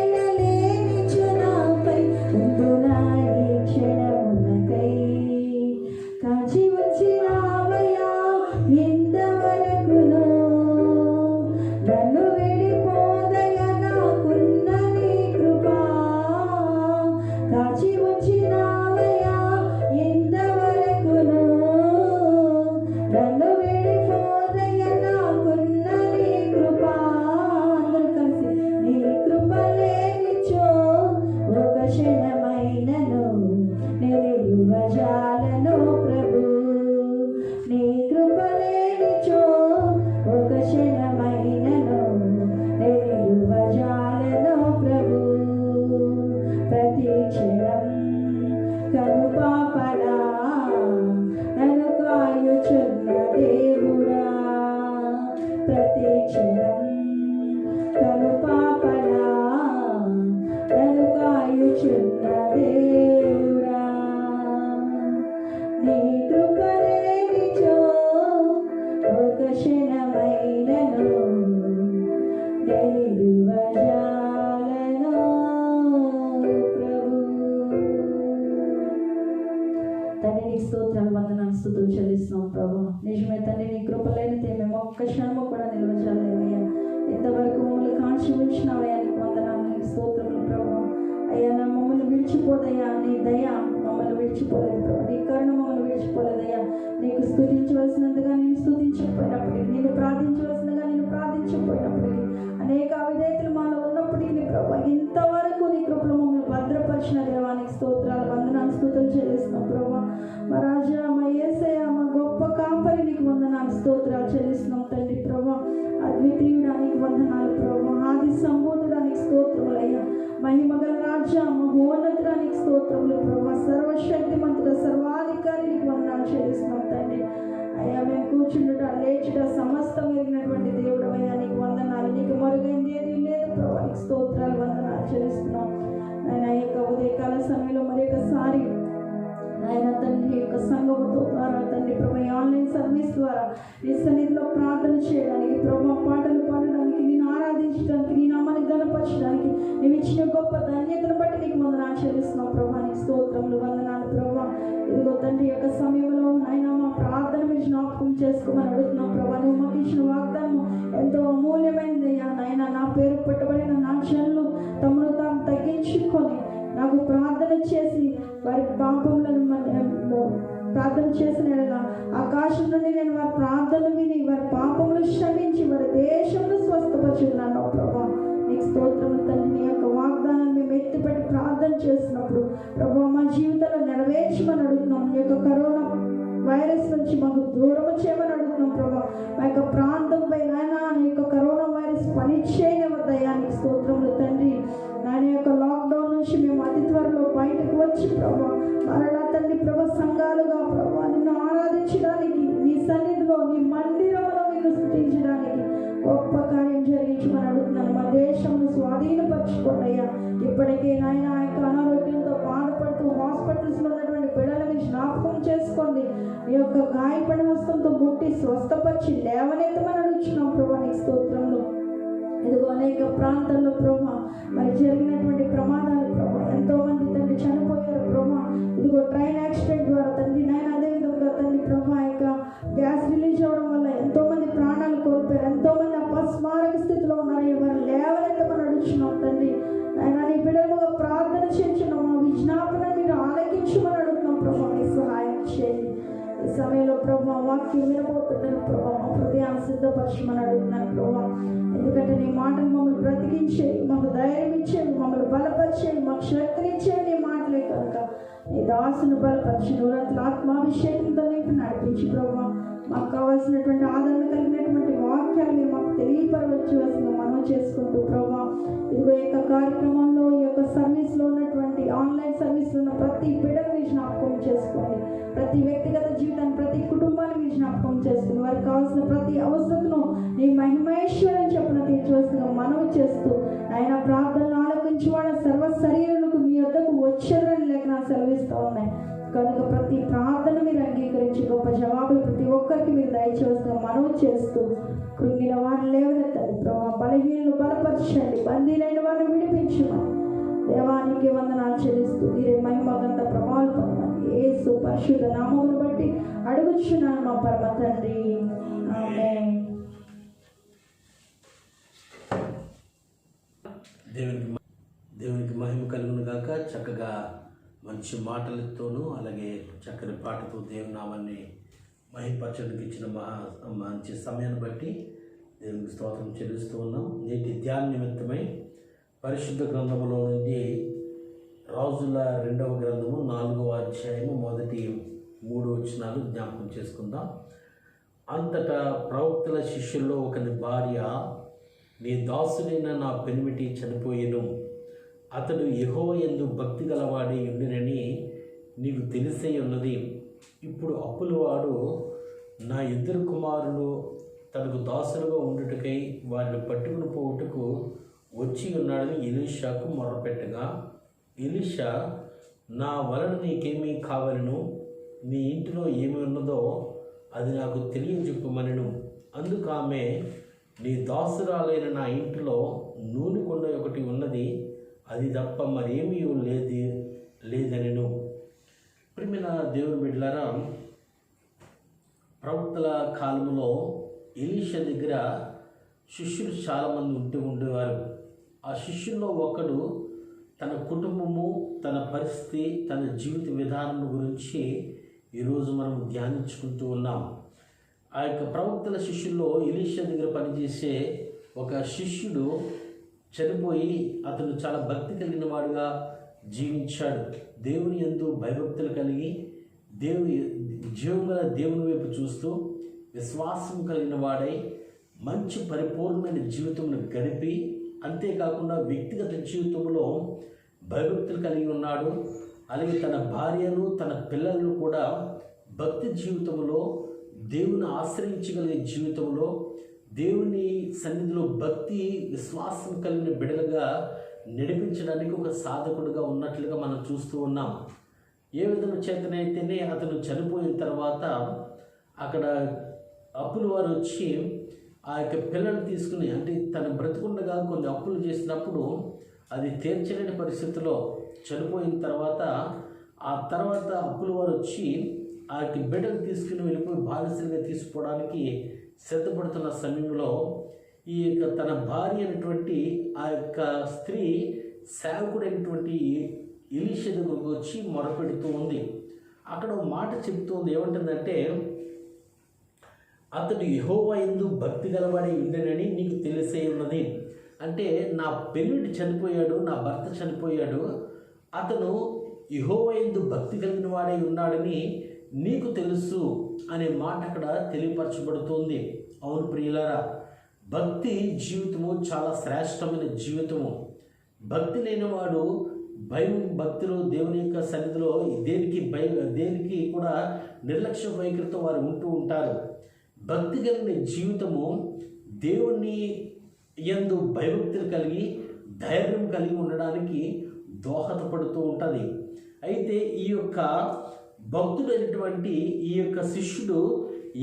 క్షణమైనను నిలువజాలను ప్రభు. నీ కృప లేనిచో ఒక క్షణమైనను నిలువజాలను ప్రభు. ప్రతి క్షణం కనుపాపలా నన్ను కాయుచున్న దేవుడా. ప్రతి క్షణం కనుపాపలా నన్ను కాయుచున్న దేవుడా. నీ కృప లేనిచో ఒక క్షణమైనను నిలువజాలను ప్రభు. తండ్రి నీ స్తోత్రాలు వందనాలు స్తుతులు చెల్లిస్తున్నాం ప్రభు. నిజమే తండ్రి, నీ కృప లేనితే మేము ఒక్క క్షణము కూడా నిలవజాలేమయ్యా. ఇంతవరకు మమ్మల్ని కాల్చి ఉంచినావయ్యా, నీకు వందనాలు, నీకు స్తోత్రములు ప్రభు. అయ్యా నా మమ్మల్ని విడిచిపోదయ్యా, నీ దయ మమ్మల్ని విడిచిపోలేదు ప్రభు, నీ కరుణ మమ్మల్ని విడిచిపోలేదయ్యా. నీకు స్తుతించవలసినందుగా నేను స్తుతించకపోయినప్పటికీ, నేను ప్రార్థించవలసినగా నేను ప్రార్థించకపోయినప్పటికీ, అనేక అవిధేయతలు మాలో ఉన్నప్పటికీ ప్రభు, ఇంతవరకు నీ కృపలో మమ్మల్ని భద్రపరిచిన దేవానికి స్తోత్రాలు వందనాలు స్తుతులు చెల్లిస్తున్నాం ప్రభు. మా రాజా, మా యేసయ్య, మా గొప్ప కాపరి, నీకు వందనాలు స్తోత్రాలు చెల్లిస్తున్నాం తండ్రి ప్రభు. అద్వితీయుడానికి వందనాలు ప్రభు. ఆది సంబోధుడానికి స్తోత్రములయ్యా. మహిమగల రాజా, మహోన్నతుడానికి స్తోత్రములు ప్రభు. సర్వశక్తిమంతుడ, సర్వాధికారి, నీకు వందనాలు చెల్లిస్తున్నాం తండ్రి. అయ్యా మేము కూర్చుండుట లేచుట సమస్తం ఎరిగినటువంటి దేవుడు అయ్యా, నీకు వందనాలు. నీకు మరుగైంది ఏది లేదు ప్రభు, నీకు స్తోత్రాలు వందనాలు చెల్లిస్తున్నాం. ఆయన యొక్క ఉదయకాల సమయంలో మరి ఒకసారి ఆయన తండ్రి యొక్క సంఘముతో ద్వారా తండ్రి ప్రభు ఆన్లైన్ సర్వీస్ ద్వారా నీ సన్నిధిలో ప్రార్థన చేయడానికి ప్రభు, పాటలు పాడడానికి, నేను ఆరాధించడానికి, నీ నామాన్ని గణపరచడానికి నీవు ఇచ్చిన గొప్ప ధన్యతను బట్టి నీకు వందనాలు చెల్లిస్తున్నావు ప్రభు, నీకు స్తోత్రములు వందనాలు ప్రభు. ఇదిగో తండ్రి యొక్క సమయంలో ఆయన మా ప్రార్థన మీరు జ్ఞాపకం చేసుకోమని అడుగుతున్నాం ప్రభు. నువ్వు మాకు ఇచ్చిన వాగ్దానం ఎంతో అమూల్యమైనది అయ్యా. నాయన నా పేరు పెట్టబడిన నా జనులు తమను తాము తగ్గించుకొని నాకు ప్రార్థన చేసి వారి పాపములను ప్రార్థన చేసిన ఆకాశం నుండి నేను వారి ప్రార్థనలు విని వారి పాపములు క్షమించి వారి దేశంలో స్వస్థపరుచున్నాను ప్రభా. నీకు స్తోత్రములు తండ్రి. నీ యొక్క వాగ్దానాన్ని మేము ఎత్తిపెట్టి ప్రార్థన చేసినప్పుడు ప్రభా మా జీవితంలో నెరవేర్చమని అడుగుతున్నాం. నీ యొక్క కరోనా వైరస్ నుంచి మాకు దూరం చేయమని అడుగుతున్నాం ప్రభా. మా యొక్క ప్రాంతంపై నాయన నీ యొక్క కరోనా వైరస్ పనిచేయనివ్వద్దయ్యా. నీకు స్తోత్రములు తండ్రి. నాయన యొక్క లాక్డౌన్ నుంచి మేము అతి త్వరలో బయటకు వచ్చి ప్రభా మరలా తండ్రి ప్రభా సంఘాలుగా ప్రభా నిన్ను ఆరాధించడానికి, నీ సన్నిధిలో నీ మందిరంలో నిన్ను స్తుతించడానికి గొప్ప కార్యం జరిగించమని అడుగుతున్నాను. మా దేశంను స్వాధీనపరచుకోండి అయ్యా. ఇప్పటికే నాయన ఆ యొక్క అనారోగ్యంతో బాధపడుతూ హాస్పిటల్స్లో ఉన్నటువంటి బిడ్డలని జ్ఞాపకం చేసుకోండి. నీ యొక్క గాయపడిన హస్తంతో ముట్టి స్వస్థపరిచి లేవనెత్తమని అడుగుతున్నాం ప్రభా. నీకు స్తోత్రంలో ఇదిగో అనేక ప్రాంతాల్లో ప్రభా మరి జరిగినటువంటి ప్రమాదాలు ప్రభా, ఎంతో మంది తండ్రి చనిపోయారు ప్రభా. ఇదిగో ట్రైన్ యాక్సిడెంట్ ద్వారా తండ్రి నాయన, అదేవిధంగా తండ్రి ప్రభా యొక్క గ్యాస్ రిలీజ్ అవ్వడం వల్ల ఎంతో మంది ప్రాణాలు కోల్పోయారు. ఎంతో మంది అపస్మారక స్థితిలో ఉన్నారు. ఎవరు లేవనెత్తమని అడుగుతున్నాం తండ్రి. ఆయన నీ బిడ్డలుగా ప్రార్థన చేస్తున్నాం. మా విజ్ఞాపన మీరు ఆలకించమని అడుగుతున్నాం ప్రభా. మీ సహాయం చేయండి. ఈ సమయంలో ప్రభా వాక్యం వినబోతున్నాను ప్రభా. మా హృదయాన్ని సిద్ధపరచమని అడుగుతున్నాను ప్రభా. ఎందుకంటే నీ మాటలు మమ్మల్ని బ్రతికించేవి, మాకు ధైర్యం ఇచ్చేవి, మమ్మల్ని బలపరిచేవి, మాకు శక్తినిచ్చేవి నీ మాటలే కనుక నీ దాసును బలపరిచి నూరంతల ఆత్మాభిషేకంతో నింపి నడిపించి ప్రభా మాకు కావాల్సినటువంటి ఆదరణ కలిగినటువంటి వాక్యాలు మీరు మాకు తెలియపరవలసిన మనం చేసుకుంటూ ప్రభా ఇదిగో ఈ యొక్క కార్యక్రమంలో ఈ యొక్క సర్వీస్లో ఉన్నటువంటి ఆన్లైన్ సర్వీస్లో ఉన్న ప్రతి బిడ్డను మీరు జ్ఞాపకం చేసుకోండి. ప్రతి వ్యక్తిగత జీవితాన్ని, ప్రతి కుటుంబాన్ని మీరు జ్ఞాపకం చేసుకుని వారికి కావాల్సిన ప్రతి అవసరతను నీ మహిమేశ్వరం చెప్పిన తీర్చవలసిన మనవి చేస్తూ ఆయన ప్రార్థనలు ఆలకించి వాళ్ళ సర్వ శరీరాలకు మీ వద్దకు వచ్చేదని లేఖన సెలవిస్తూ ఉన్నాయి కనుక ప్రతి ప్రార్థన మీరు అంగీకరించి గొప్ప జవాబులు ప్రతి ఒక్కరికి మీరు దయచేసిన మనవి చేస్తూ కృంగిన వారిని లేవనెత్తండి ప్రభావ, బలహీనలు బలపరచండి, బందీలైన వారిని విడిపించమని దేవానికి వందనాలు చెల్లిస్తూ మీరే మహిమగంత ప్రభావాలు పొందమని యేసు పరిశుద్ధ నామమును బట్టి అడుగుచున్నాను మా పరమ తండ్రి. ఆమేన్. దేవునికి మహిమ కలుగును గాక. చక్కగా మంచి మాటలతోనూ అలాగే చక్కని పాటతో దేవుని నామాన్ని మహిమపరచడానికి ఇచ్చిన మంచి సమయాన్ని బట్టి దేవునికి స్తోత్రం చెల్లిస్తూ ఉన్నాం. నేటి ధ్యాన నిమిత్తమై పరిశుద్ధ గ్రంథములో నుండి రాజుల 2వ గ్రంథము 4వ అధ్యాయము మొదటి 3 వచనాలు జ్ఞాపకం చేసుకుందాం. అంతటా ప్రవక్తల శిష్యుల్లో ఒకని భార్య, నీ దాసుడైన నా పెనిమిటి చనిపోయెను, అతడు యెహోవా యందు భక్తి గలవాడి ఉండినని నీకు తెలిసే ఉన్నది. ఇప్పుడు అప్పులవాడు నా 2 కుమారులు తనకు దాసులుగా ఉండుటకై వారిని పట్టుకుని పోవుటకు వచ్చి ఉన్నాడని ఎలీషాకు మొరపెట్టగా, ఎలీషా, నా వలన నీకేమీ కావలను, నీ ఇంటిలో ఏమి ఉన్నదో అది నాకు తెలియజెప్పమనెను. అందుకు ఆమె, నీ దాసురాలైన నా ఇంటిలో నూనె కొండ ఒకటి ఉన్నది, అది తప్ప మరేమీ లేదనెను. ప్రియమైన దేవుని బిడ్డలారా, ప్రవక్తల కాలంలో ఎలీషా దగ్గర శిష్యులు చాలామంది ఉండేవారు. ఆ శిష్యుల్లో ఒకడు తన కుటుంబము, తన పరిస్థితి, తన జీవిత విధానం గురించి ఈరోజు మనం ధ్యానించుకుంటూ ఉన్నాం. ఆ యొక్క ప్రవక్తల శిష్యుల్లో ఎలీషా దగ్గర పనిచేసే ఒక శిష్యుడు చనిపోయి అతను చాలా భక్తి కలిగిన వాడుగా జీవించాడు. దేవుని యందు భయభక్తులు కలిగి జీవంగా దేవుని వైపు చూస్తూ విశ్వాసం కలిగిన వాడై మంచి పరిపూర్ణమైన జీవితంలో గడిపి, అంతేకాకుండా వ్యక్తిగత జీవితంలో భయభక్తులు కలిగి ఉన్నాడు. అలాగే తన భార్యను, తన పిల్లలను కూడా భక్తి జీవితంలో, దేవుని ఆశ్రయించగలిగే జీవితంలో, దేవుని సన్నిధిలో భక్తి విశ్వాసం కలిగిన బిడ్డలుగా నడిపించడానికి ఒక సాధకుడుగా ఉన్నట్లుగా మనం చూస్తూ ఉన్నాం. ఏ విధంగా చేతనైతేనే అతను చనిపోయిన తర్వాత అక్కడ అప్పుల వారు వచ్చి ఆ యొక్క పిల్లల్ని తీసుకుని, అంటే తన బ్రతుకుండగా కొన్ని అప్పులు చేసినప్పుడు అది తీర్చలేని పరిస్థితిలో చనిపోయిన తర్వాత అప్పుల వారు వచ్చి ఆ యొక్క బిడ్డను తీసుకుని వెళ్ళిపోయి బానిసలుగా తీసుకోవడానికి సిద్ధపడుతున్న సమయంలో ఈ యొక్క తన భార్య అయినటువంటి ఆ యొక్క స్త్రీ సేవకుడైనటువంటి ఎలీషా దగ్గరకు వచ్చి మొరపెడుతూ ఉంది. అక్కడ ఒక మాట చెప్తుంది, ఏమంటుందంటే, అతడు యెహోవా యందు భక్తి గలవాడి ఉండేనని నీకు తెలిసే ఉన్నది. అంటే నా పెళ్ళిడు చనిపోయాడు, నా భర్త చనిపోయాడు, అతను యెహోవా యందు భక్తి కలిగిన వాడై ఉన్నాడని నీకు తెలుసు అనే మాట అక్కడ తెలియపరచబడుతుంది. అవును ప్రియులారా, భక్తి జీవితము చాలా శ్రేష్టమైన జీవితము. భక్తి లేనివాడు భక్తిలో దేవుని యొక్క సన్నిధిలో దేనికి కూడా నిర్లక్ష్య వైఖరితో వారు ఉంటూ ఉంటారు. భక్తి కలిగిన జీవితము దేవుని యందు భయభక్తులు కలిగి ధైర్యం కలిగి ఉండడానికి దోహదపడుతూ ఉంటుంది. అయితే ఈ యొక్క భక్తుడైనటువంటి ఈ యొక్క శిష్యుడు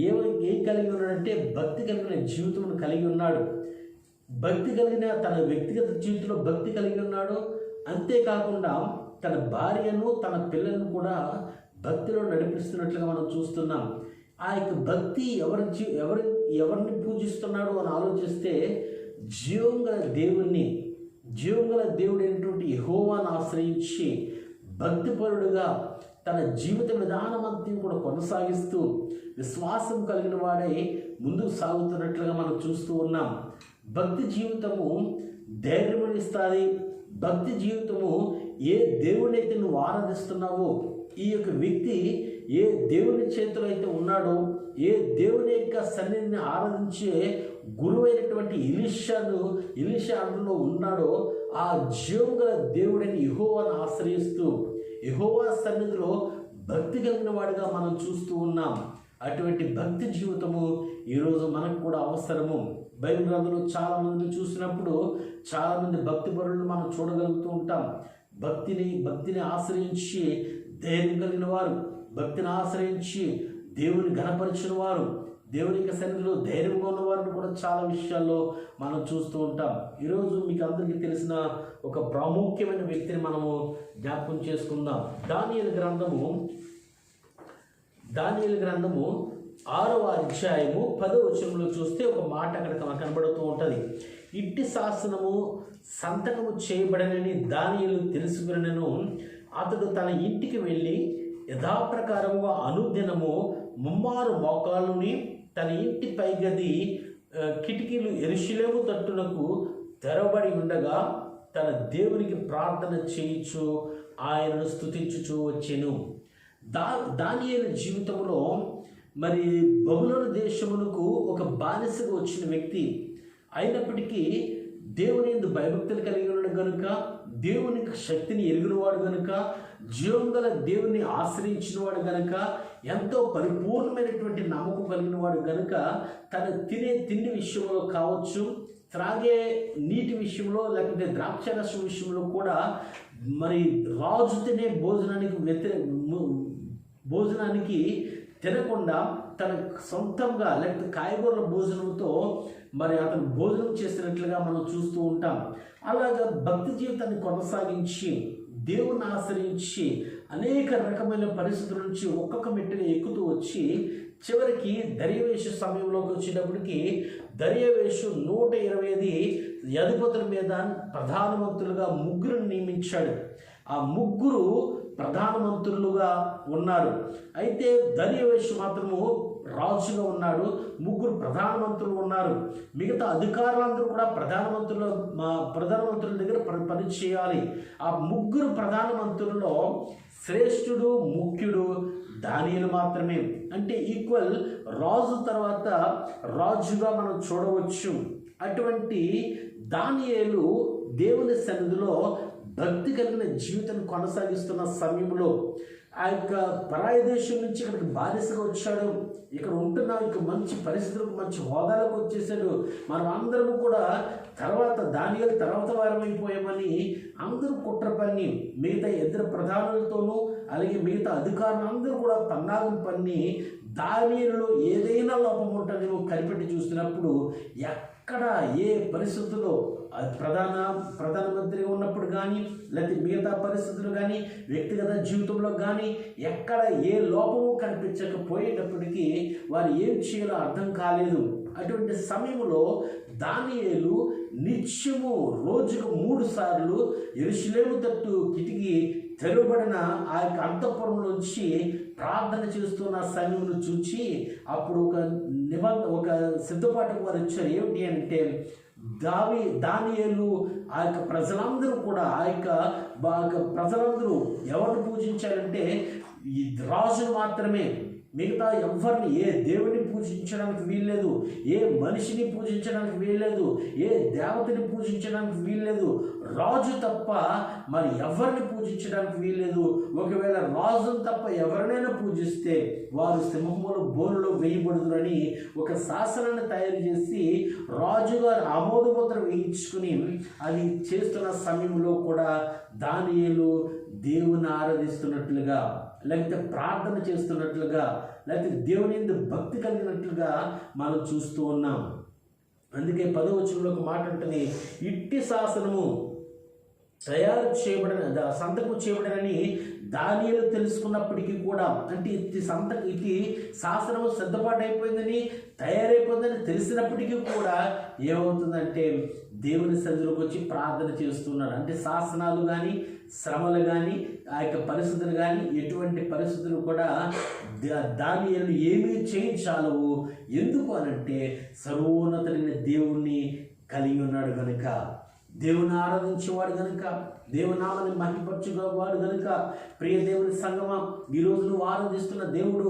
ఏం కలిగి ఉన్నాడంటే భక్తి కలిగిన జీవితం కలిగి ఉన్నాడు. భక్తి కలిగిన తన వ్యక్తిగత జీవితంలో భక్తి కలిగి ఉన్నాడు. అంతేకాకుండా తన భార్యను, తన పిల్లలను కూడా భక్తిలో నడిపిస్తున్నట్లుగా మనం చూస్తున్నాం. ఆ యొక్క భక్తి ఎవరిని పూజిస్తున్నాడు అని ఆలోచిస్తే జీవంగల దేవుడైనటువంటి యెహోవాను ఆశ్రయించి భక్తిపరుడుగా తన జీవిత విధానం అంతా కూడా కొనసాగిస్తూ విశ్వాసం కలిగిన వాడై ముందుకు సాగుతున్నట్లుగా మనం చూస్తూ ఉన్నాం. భక్తి జీవితము ధైర్యమనిస్తుంది. భక్తి జీవితము ఏ దేవుడైతే నువ్వు ఆరాధిస్తున్నావో, ఈ యొక్క వ్యక్తి ఏ దేవుని చేతిలో అయితే ఉన్నాడో, ఏ దేవుని యొక్క సన్నిధిని ఆరాధించే గురువైనటువంటి ఎలీషా అందులో ఉన్నాడో, ఆ జీవంగల దేవుడైన యెహోవాను ఆశ్రయిస్తూ యెహోవా సన్నిధిలో భక్తి కలిగిన వాడిగా మనం చూస్తూ ఉన్నాం. అటువంటి భక్తి జీవితము ఈరోజు మనకు కూడా అవసరము. బైబిల్ గ్రంథంలో చాలామందిని చూసినప్పుడు చాలామంది భక్తి పరులను మనం చూడగలుగుతూ ఉంటాం. భక్తిని ఆశ్రయించి ధైర్యం కలిగిన వారు, భక్తిని ఆశ్రయించి దేవుని ఘనపరిచిన వారు, దేవుని యొక్క సన్నిధిలో ధైర్యంగా ఉన్న వారిని కూడా చాలా విషయాల్లో మనం చూస్తూ ఉంటాం. ఈరోజు మీకు అందరికీ తెలిసిన ఒక ప్రాముఖ్యమైన వ్యక్తిని మనము జ్ఞాపకం చేసుకుందాం. దానియేలు గ్రంథము 6వ అధ్యాయము 10వ వచనంలో చూస్తే ఒక మాట అక్కడ కనబడుతూ ఉంటుంది. ఇట్టి శాసనము సంతకము చేయబడనని దానియేలు తెలుసుకునను. అతడు తన ఇంటికి వెళ్ళి యథాప్రకారముగా అనుదినము ముమ్మారు మోకాళ్ళుని తన ఇంటి పైగది కిటికీలు యెరూషలేము తట్టునకు తెరవబడి ఉండగా తన దేవునికి ప్రార్థన చేయించు ఆయనను స్తుతించుచూ వచ్చెను. దానియేలు జీవితంలో మరి బబులోను దేశమునకు ఒక బానిసగా వచ్చిన వ్యక్తి అయినప్పటికీ దేవుని యందు భయభక్తులు కలిగి ఉన్నాడు కనుక, దేవుని శక్తిని ఎరిగినవాడు కనుక, జీవం గల దేవుని ఆశ్రయించినవాడు కనుక, ఎంతో పరిపూర్ణమైనటువంటి నమ్మకం కలిగిన వాడు కనుక తను తినే తిండి విషయంలో కావచ్చు, త్రాగే నీటి విషయంలో, లేకపోతే ద్రాక్షరసం విషయంలో కూడా మరి రాజు తినే భోజనానికి తినకుండా తన సొంతంగా లేకపోతే కాయగూరల భోజనంతో మరి అతను భోజనం చేసినట్లుగా మనం చూస్తూ ఉంటాం. అలాగా భక్తి జీవితాన్ని కొనసాగించి దేవుని ఆశ్రయించి అనేక రకమైన పరిస్థితుల నుంచి ఒక్కొక్క మెట్టుగా ఎక్కుతూ వచ్చి చివరికి దర్యావేషు సమయంలోకి వచ్చేటప్పటికి దర్యావేషు 120 అధిపతుల మీద ప్రధానమంత్రులుగా 3 నియమించాడు. ఆ 3 ప్రధానమంత్రులుగా ఉన్నారు. అయితే దర్యావేషు మాత్రము రాజుగా ఉన్నాడు, 3 ప్రధానమంత్రులు ఉన్నారు. మిగతా అధికారులందరూ కూడా ప్రధానమంత్రుల దగ్గర పని చేయాలి. ఆ 3 ప్రధానమంత్రుల్లో శ్రేష్ఠుడు ముఖ్యుడు దానియేలు మాత్రమే. అంటే ఈక్వల్ రాజు తర్వాత రాజుగా మనం చూడవచ్చు. అటువంటి దానియేలు దేవుని సన్నిధిలో భక్తి కలిగిన జీవితం కొనసాగిస్తున్న సమయంలో ఆ యొక్క పరాయి దేశం నుంచి ఇక్కడికి బానిసగా వచ్చాడు. ఇక్కడ ఉంటున్నాం, ఇక మంచి పరిస్థితులకు మంచి హోదాలకు వచ్చేసాడు. మనం అందరము కూడా దానియేలు తర్వాత వారమైపోయామని అందరూ కుట్ర పన్ని మిగతా ఇద్దరు ప్రధానులతోనూ అలాగే మిగతా అధికారులు అందరూ కూడా పన్నాగం పన్ని దానియేలులో ఏదైనా లోపం ఉంటుందేమో కనిపెట్టి చూసినప్పుడు ఎక్కడ ఏ పరిస్థితుల్లో ప్రధానమంత్రిగా ఉన్నప్పుడు కానీ లేకపోతే మిగతా పరిస్థితులు కానీ వ్యక్తిగత జీవితంలో కానీ ఎక్కడ ఏ లోపము కనిపించకపోయేటప్పటికీ వారు ఏం చేయాలో అర్థం కాలేదు. అటువంటి సమయంలో దానియేలు నిత్యము రోజుకు 3 సార్లు యెరూషలేము తట్టు కిటికీ తెరవబడిన ఆ యొక్క అంతఃపురంలోంచి ప్రార్థన చేస్తున్న సమయంలో చూచి అప్పుడు ఒక సిద్ధపాటుకు వారు వచ్చారు. ఏమిటి అంటే దానియేలు ఆ యొక్క ప్రజలందరూ కూడా ప్రజలందరూ ఎవరిని పూజించాలంటే ఈ రాజును మాత్రమే, మిగతా ఎవరిని ఏ దేవుని పూజించడానికి వీల్లేదు, ఏ మనిషిని పూజించడానికి వీల్లేదు, ఏ దేవతని పూజించడానికి వీల్లేదు. రాజు తప్ప మరి ఎవరిని పూజించడానికి వీల్లేదు. ఒకవేళ రాజును తప్ప ఎవరినైనా పూజిస్తే వారు సింహముల బోనులో వేయబడుదురని ఒక శాసనాన్ని తయారు చేసి రాజుగారు ఆమోదముద్ర వేయించుకుని అది చేస్తున్న సమయంలో కూడా దానియేలు దేవుని ఆరాధిస్తున్నట్లుగా లేకపోతే ప్రార్థన చేస్తున్నట్లుగా లేకపోతే దేవుని యందు భక్తి కలిగినట్లుగా మనం చూస్తూ ఉన్నాం. అందుకే 10వ వచనంలో ఒక మాట ఉంటుంది, ఇట్టి శాసనము తయారు చేయబడిన సంతకం చేయబడనని దానియేలు తెలుసుకున్నప్పటికీ కూడా, అంటే ఇది శాసనము సిద్ధపాటు అయిపోయిందని తయారైపోయిందని తెలిసినప్పటికీ కూడా ఏమవుతుందంటే దేవుని సన్నిధిలోకి వచ్చి ప్రార్థన చేస్తున్నాడు. అంటే శాసనాలు కానీ శ్రమలు కానీ ఆ యొక్క పరిస్థితులు కానీ ఎటువంటి పరిస్థితులు కూడా దానియేలు ఏమీ చేయించాలవు. ఎందుకు అనంటే సర్వోన్నతుడైన దేవుణ్ణి కలిగి ఉన్నాడు కనుక, దేవుని ఆరాధించేవాడు కనుక, దేవునామాన్ని మహిమపరచువాడు కనుక. ప్రియ దేవుని సంగమా, ఈరోజు నువ్వు ఆరాధిస్తున్న దేవుడు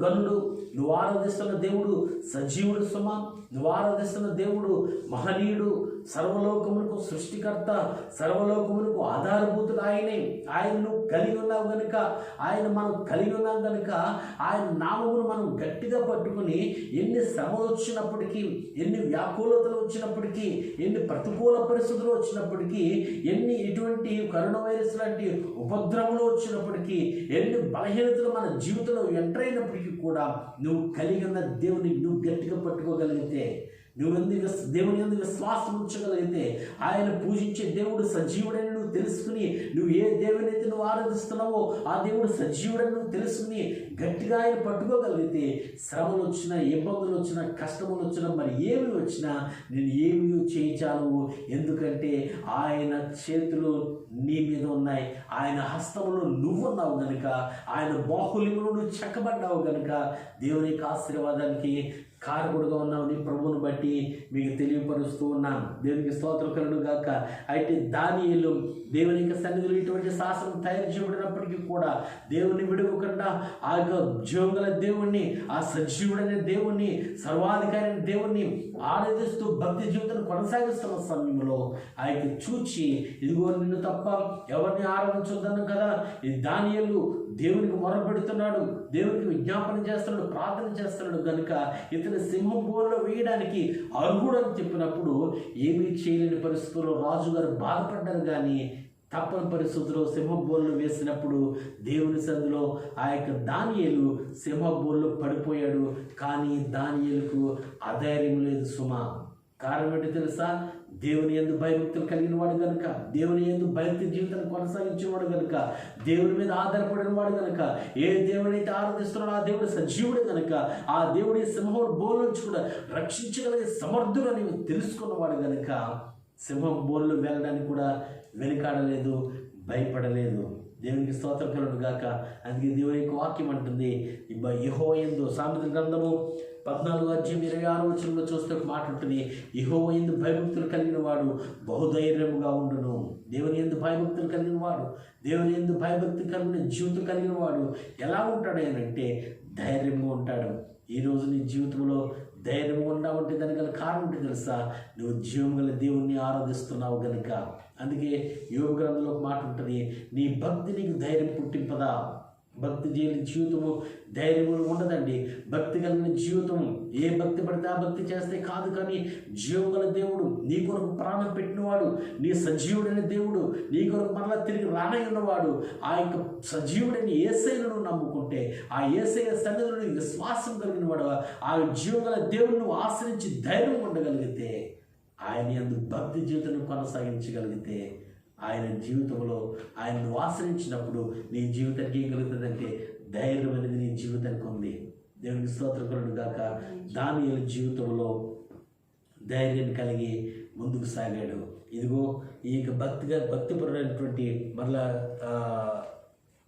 గనుడు, నువ్వు ఆరాధిస్తున్న దేవుడు సజీవుడు సుమ, నువ్వు ఆరాధిస్తున్న దేవుడు మహనీయుడు, సర్వలోకములకు సృష్టికర్త, సర్వలోకములకు ఆధారభూతుడు ఆయనే. ఆయన్ను కలిగి ఉన్నావు కనుక, మనం కలిగి ఉన్నాం కనుక ఆయన నామమును మనం గట్టిగా పట్టుకుని ఎన్ని శ్రమలు వచ్చినప్పటికీ, ఎన్ని వ్యాకులతలు వచ్చినప్పటికీ, ఎన్ని ప్రతికూల పరిస్థితులు వచ్చినప్పటికీ, ఎన్ని ఇటువంటి కరోనా వైరస్ లాంటి ఉపద్రవములు వచ్చినప్పటికీ, ఎన్ని బలహీనతలు మన జీవితంలో ఎంటర్ అయినప్పటికీ కూడా నువ్వు కలిగి ఉన్న దేవుని నువ్వు గట్టిగా పట్టుకోగలిగితే, నువ్వు దేవుని యందు విశ్వాసం ఉంచగలిగితే, ఆయన పూజించే దేవుడు సజీవుడని నువ్వు తెలుసుకుని, నువ్వు ఏ దేవుని అయితే నువ్వు ఆరాధిస్తున్నావో ఆ దేవుడు సజీవుడని నువ్వు తెలుసుకుని గట్టిగా ఆయన పట్టుకోగలిగితే, శ్రమలు వచ్చినా, ఇబ్బందులు వచ్చినా, కష్టములు వచ్చినా, మరి ఏమి వచ్చినా నేను ఏమి చేయించాను. ఎందుకంటే ఆయన చేతులు నీ మీద ఉన్నాయి, ఆయన హస్తములు నువ్వున్నావు కనుక, ఆయన బాహుల్యములు నువ్వు చెక్కబడ్డావు కనుక దేవుని యొక్క ఆశీర్వాదానికి కారకుడుగా ఉన్నామని ప్రభువును బట్టి మీకు తెలియపరుస్తూ ఉన్నాను. దేవునికి స్తోత్రం కలుగును గాక. అయితే దానియేలు దేవుని యొక్క సన్నిధిలో ఇటువంటి శాసనం తయారు చేయబడినప్పటికీ కూడా దేవుని విడవకుండా ఆ యొక్క జీవంగల దేవుణ్ణి, ఆ సజీవుడైన దేవుణ్ణి, సర్వాధికారి అయిన దేవుణ్ణి ఆరాధిస్తూ భక్తి జీవితాన్ని కొనసాగిస్తున్న సమయంలో ఆ యొక్క చూచి, ఇదిగో నిన్ను తప్ప ఎవరిని ఆరాధించొద్దను కదా, ఈ దానియేలు దేవునికి మొరపెడుతున్నాడు, దేవునికి విజ్ఞాపన చేస్తున్నాడు, ప్రార్థన చేస్తున్నాడు కనుక ఇతని సింహం బోన్లో వేయడానికి అర్హుడు అని చెప్పినప్పుడు ఏమీ చేయలేని పరిస్థితుల్లో రాజుగారు బాధపడ్డారు. కానీ తప్పని పరిస్థితుల్లో సింహం బోన్లో వేసినప్పుడు దేవుని సందులో ఆ యొక్క దానియేలు సింహం బోన్లో పడిపోయాడు. కానీ దానియేలుకు అధైర్యం లేదు సుమా. కారణం ఏంటి తెలుసా? దేవుని యందు భయభక్తులు కలిగిన వాడు కనుక, దేవుని యందు భక్తి జీవితాన్ని కొనసాగించేవాడు కనుక, దేవుని మీద ఆధారపడిన వాడు కనుక, ఏ దేవుని అయితే ఆరాధిస్తున్నాడో ఆ దేవుడు సజీవుడు కనుక, ఆ దేవుడి సింహం బోన్ నుంచి కూడా రక్షించగలిగే సమర్థుడు అని తెలుసుకున్నవాడు కనుక సింహం బోన్లో వెళ్ళడానికి కూడా వెనుకాడలేదు, భయపడలేదు. దేవునికి స్తోత్రం కలుగును గాక. అందుకే దేవుని యొక్క వాక్యం అంటుంది, యెహోవా యందు, సామెతల గ్రంథము 14:26 చూస్తే ఒక మాట ఉంటుంది, యెహోవా యందు భయభక్తులు కలిగిన వాడు బహుధైర్యముగా ఉండును. దేవుని యందు భయభక్తులు కలిగిన వాడు, దేవుని యందు భయభక్తి కలిగిన జీవితం కలిగిన వాడు ఎలా ఉంటాడు అంటే ధైర్యంగా ఉంటాడు. ఈరోజు నీ జీవితంలో ధైర్యంగా ఉన్నావంటే దానికి గల కారణం ఏంటి తెలుసా? నువ్వు జీవం గల దేవుణ్ణి ఆరాధిస్తున్నావు కనుక. అందుకే యోగ గ్రంథంలో ఒక మాట ఉంటుంది, నీ భక్తి నీకు ధైర్యం పుట్టింపదా. భక్తి చేయని జీవితము ధైర్యము ఉండదండి. భక్తి కలిగిన జీవితం ఏ భక్తి పడితే ఆ భక్తి చేస్తే కాదు. కానీ జీవం గల దేవుడు, నీ కొరకు ప్రాణం పెట్టినవాడు, నీ సజీవుడైన దేవుడు, నీ కొరకు మరలా తిరిగి రానయ్యున్నవాడు, ఆ యొక్క సజీవుడైన యేసయ్యను నమ్ముకుంటే, ఆ యేసయ్య సన్నిధిలో విశ్వాసం కలిగిన వాడు, ఆ జీవం గల దేవుడిని నువ్వు ఆశ్రయించి ధైర్యం ఉండగలిగితే, ఆయన యందు భక్తి జీవితాన్ని కొనసాగించగలిగితే, ఆయన జీవితంలో ఆయనను ఆశ్రయించినప్పుడు నీ జీవితానికి ఏం కలుగుతుందంటే ధైర్యం అనేది నీ జీవితానికి ఉంది. దేవునికి స్తోత్రం కలుగును గాక. దానియేలు జీవితంలో ధైర్యం కలిగి ముందుకు సాగాడు. ఇదిగో ఈ యొక్క భక్తిపరుడైనటువంటి మరలా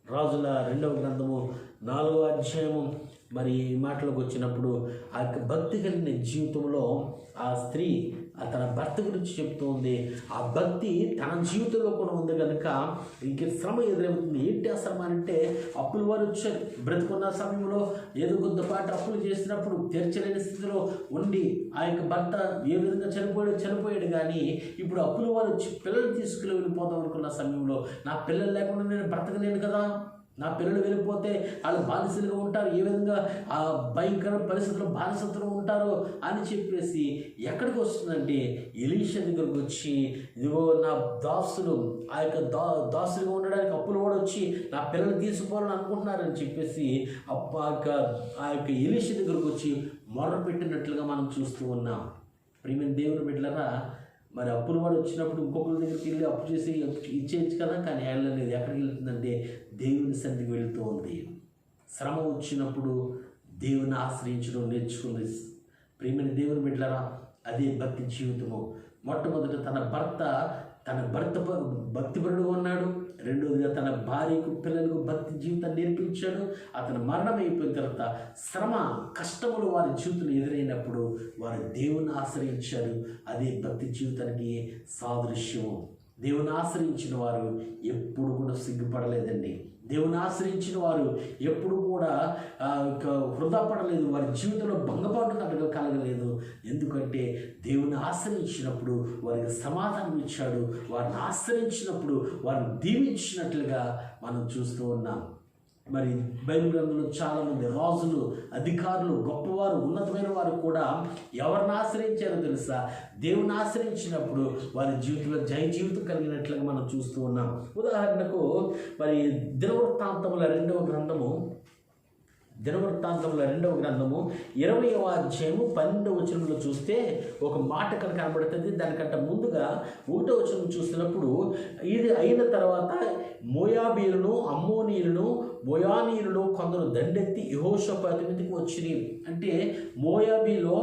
రాజుల 2వ గ్రంథము 4వ అధ్యాయము మరి ఈ మాటలోకి వచ్చినప్పుడు ఆ యొక్క భక్తి కలిగిన జీవితంలో ఆ స్త్రీ తన భర్త గురించి చెప్తూ ఉంది. ఆ భక్తి తన జీవితంలో కూడా ఉంది కనుక ఇంక శ్రమ ఎదురవుతుంది. ఏంటి ఆ శ్రమ అంటే, అప్పులు వారు వచ్చారు. బ్రతుకున్న సమయంలో ఏదో కొద్దిపాటు అప్పులు చేసినప్పుడు తీర్చలేని స్థితిలో ఉండి ఆ యొక్క భర్త ఏ విధంగా చనిపోయాడు. కానీ ఇప్పుడు అప్పులు వారు వచ్చి పిల్లలు తీసుకుని వెళ్ళిపోదాం అనుకున్న సమయంలో, నా పిల్లలు లేకుండా నేను బ్రతకలేను కదా, నా పిల్లలు వెళ్ళిపోతే వాళ్ళు బానిసలుగా ఉంటారు, ఏ విధంగా ఆ భయంకర పరిస్థితుల్లో బానిసత్వం ఉంటారో అని చెప్పేసి ఎక్కడికి వస్తుందంటే ఎలీషా దగ్గరకు వచ్చి, ఇదిగో నా దాసులు ఆ యొక్క దాసులుగా ఉండడానికి అప్పులు కూడా వచ్చి నా పిల్లలు తీసుకోవాలని అనుకుంటున్నారని చెప్పేసి ఆ యొక్క ఎలీషా దగ్గరకు వచ్చి మొర్ర పెట్టినట్లుగా మనం చూస్తూ ఉన్నాం. ప్రియమైన దేవుని బిడ్డలారా, మరి అప్పులు వాడు వచ్చినప్పుడు ఇంకొకరి దగ్గరికి వెళ్ళి అప్పు చేసి ఇచ్చేయచ్చు కదా, కానీ వెళ్ళలేదు. ఎక్కడికి వెళ్తుందంటే దేవుని సన్నిధికి వెళుతూ ఉంది. శ్రమ వచ్చినప్పుడు దేవుని ఆశ్రయించడం నేర్చుకుంది. ప్రియమైన దేవుని బిడ్డలారా, అదే భక్తి జీవితము. మొట్టమొదట తన భర్త భక్తిపరుడుగా ఉన్నాడు. రెండోదిగా తన భార్యకు పిల్లలకు భక్తి జీవితాన్ని నేర్పించాడు. అతను మరణం అయిపోయిన తర్వాత శ్రమ కష్టములు వారి జీవితంలో ఎదురైనప్పుడు వారు దేవుని ఆశ్రయించారు. అదే భక్తి జీవితానికి సాదృశ్యము. దేవుని ఆశ్రయించిన వారు ఎప్పుడు కూడా సిగ్గుపడలేదండి. దేవుని ఆశ్రయించిన వారు ఎప్పుడు కూడా వృధా పడలేదు. వారి జీవితంలో భంగపాటు కలగలేదు. ఎందుకంటే దేవుని ఆశ్రయించినప్పుడు వారికి సమాధానం ఇచ్చాడు. వారిని ఆశ్రయించినప్పుడు వారిని దీవించినట్లుగా మనం చూస్తూ ఉన్నాం. మరి బైబిల్ గ్రంథంలో చాలామంది రాజులు, అధికారులు, గొప్పవారు, ఉన్నతమైన వారు కూడా ఎవరిని ఆశ్రయించారో తెలుసా? దేవుని ఆశ్రయించినప్పుడు వారి జీవితంలో జయ జీవితం కలిగినట్లుగా మనం చూస్తూ ఉన్నాం. ఉదాహరణకు మరి దినవృత్తాంతముల 2వ గ్రంథము 20వ అధ్యాయము 12వ వచనంలో చూస్తే ఒక మాట కనుక కనబడుతుంది. దానికంటే ముందుగా 1వ వచనం చూసినప్పుడు, ఇది అయిన తర్వాత మోయాబీలను, అమ్మోనీయులను, మోయానీయులను కొందరు దండెత్తి యెహోషాపాతు మీదకి వచ్చింది. అంటే మోయాబీలు,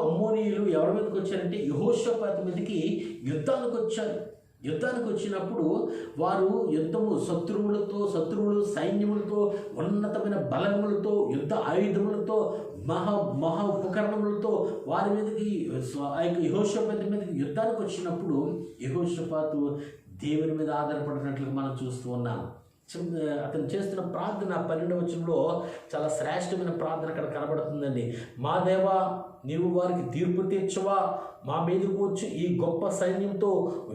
అమ్మోనీయులు ఎవరి మీదకి వచ్చారంటే యెహోషాపాతు మీదకి యుద్ధానికి వచ్చారు. యుద్ధానికి వచ్చినప్పుడు వారు శత్రువులు సైన్యములతో, ఉన్నతమైన బలములతో, యుద్ధ ఆయుధములతో, మహా ఉపకరణములతో వారి మీదకి ఆ యొక్క యెహోషాపాతు మీదకి యుద్ధానికి వచ్చినప్పుడు యెహోషాపాతు దేవుని మీద ఆధారపడినట్లుగా మనం చూస్తూ ఉన్నాం. అతను చేస్తున్న ప్రార్థన 12వ వచనంలో చాలా శ్రేష్టమైన ప్రార్థన అక్కడ కనబడుతుందండి. మా దేవా, నీవు వారికి తీర్పు తీర్చవా? మా మీదకు వచ్చి ఈ గొప్ప సైన్యంతో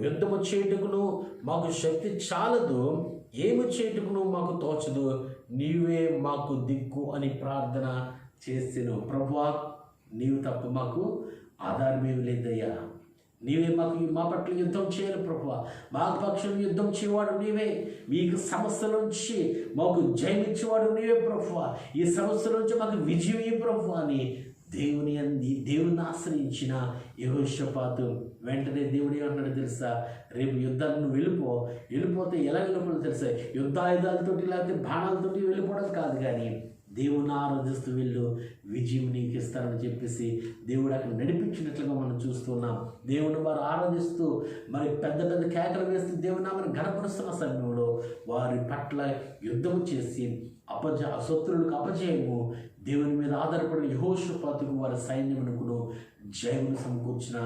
యుద్ధము చేయుటకును మాకు శక్తి చాలదు, ఏమి చేయుటకును మాకు తోచదు, నీవే మాకు దిక్కు అని ప్రార్థన చేసెను. ప్రభువా, నీవు తప్ప మాకు ఆధారమేమి లేదయ్యా. నీవే మా పట్ల యుద్ధం చేయాలి ప్రభువా. మా పక్షం యుద్ధం చేయవాడు నీవే. మీకు సమస్యల నుంచి మాకు జయం ఇచ్చేవాడు నీవే ప్రభువా. ఈ సమస్యల నుంచి మాకు విజయం ఈ ప్రభువా అని దేవుని ఆశ్రయించిన యెహోషాపాతు వెంటనే దేవుడు ఏమన్నాడు తెలుసా? రేపు యుద్ధాన్ని వెళ్ళిపోతే ఎలా వెళ్ళిపోవడం తెలుసా? యుద్ధాయుధాలతోటి లేకపోతే బాణాలతోటి వెళ్ళిపోవడం కాదు, కానీ దేవుని ఆరాధిస్తూ వెళ్ళు, విజయం నీకు ఇస్తారని చెప్పేసి దేవుడు అక్కడ నడిపించినట్లుగా మనం చూస్తున్నాం. దేవుని వారు ఆరాధిస్తూ మరి పెద్ద పెద్ద కేకలు వేస్తూ దేవుని నామని గణపరుస్తున్న సమయంలో వారి పట్ల యుద్ధము చేసి శత్రువులకు అపజయము దేవుని మీద ఆధారపడిన యెహోషాపాతుకు వారి సైన్యమునకును జయమును సమకూర్చిన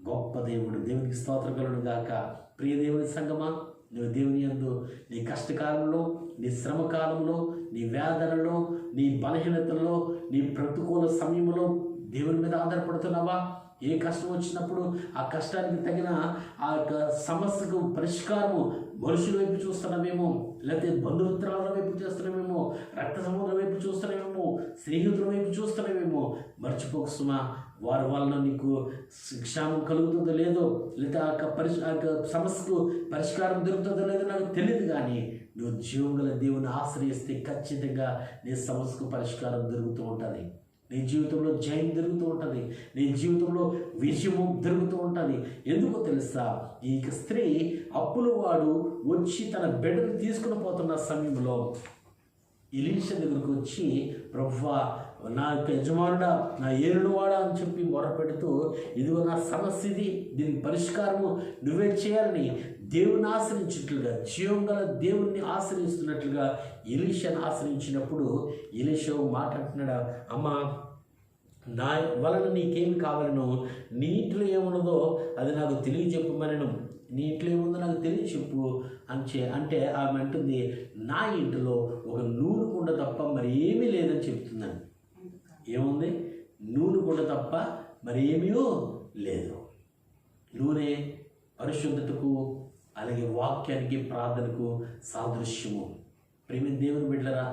గొప్ప దేవుడు. దేవునికి స్తోత్రం కలుగును గాక. ప్రియ దేవుని సంగమా, నువ్వు దేవుని యందు నీ కష్టకాలంలో, నీ శ్రమ కాలంలో, నీ వేదనలో, నీ బలహీనతల్లో, నీ ప్రతికూల సమయంలో దేవుని మీద ఆధారపడుతున్నావా? ఏ కష్టం వచ్చినప్పుడు ఆ కష్టానికి తగిన ఆ యొక్క సమస్యకు పరిష్కారము మనుషుల వైపు చూస్తున్నామేమో, లేకపోతే బంధుమిత్రాల వైపు చూస్తున్నామేమో, రక్త సంబంధుల వైపు చూస్తున్నామేమో, స్నేహితుల వైపు చూస్తున్నామేమో. మర్చిపోకు సుమా, వారి వలన నీకు క్షేమం కలుగుతుందో లేదో, లేదా ఆ సమస్యకు పరిష్కారం దొరుకుతుందో లేదో నాకు తెలియదు, కానీ నువ్వు జీవం గల దేవుని ఆశ్రయిస్తే ఖచ్చితంగా నీ సమస్యకు పరిష్కారం దొరుకుతూ ఉంటుంది. నీ జీవితంలో జయం జరుగుతూ ఉంటుంది. నీ జీవితంలో విజయము జరుగుతూ ఉంటుంది. ఎందుకో తెలుసా? ఈ స్త్రీ అప్పుల వాడు వచ్చి తన బిడ్డను తీసుకుని పోతున్న సమయంలో ఎలీషా దగ్గరకు వచ్చి, ప్రభువా, నా యొక్క యజమానుడా, నా ఏలువాడా అని చెప్పి మొరపెడుతూ, ఇదిగో నా సమస్య ఇది, దీనికి పరిష్కారము నువ్వే చేయాలని దేవుని ఆశ్రయించినట్లుగా, జీవం గల దేవుణ్ణి ఆశ్రయిస్తున్నట్లుగా ఎలీషాను ఆశ్రయించినప్పుడు ఎలీషా మాట్లాడుతున్నాడు, అమ్మా, నా వలన నీకేమి కావాలను, నీ ఇంట్లో ఏమున్నదో అది నాకు తెలియజెప్పమనను, నీ ఇంట్లో ఏముందో నాకు తెలియచెప్పు అంటే ఆమె అంటుంది, నా ఇంటిలో ఒక నూనె కుండ తప్ప మరి ఏమీ లేదని చెప్తున్నాను. ఏముంది? నూనె కుండ తప్ప మరి ఏమీ లేదు. నూనె పరిశుద్ధతకు, అలాగే వాక్యానికి, ప్రార్థనకు సాదృశ్యము. ప్రేమ దేవుని బిడ్డలారా,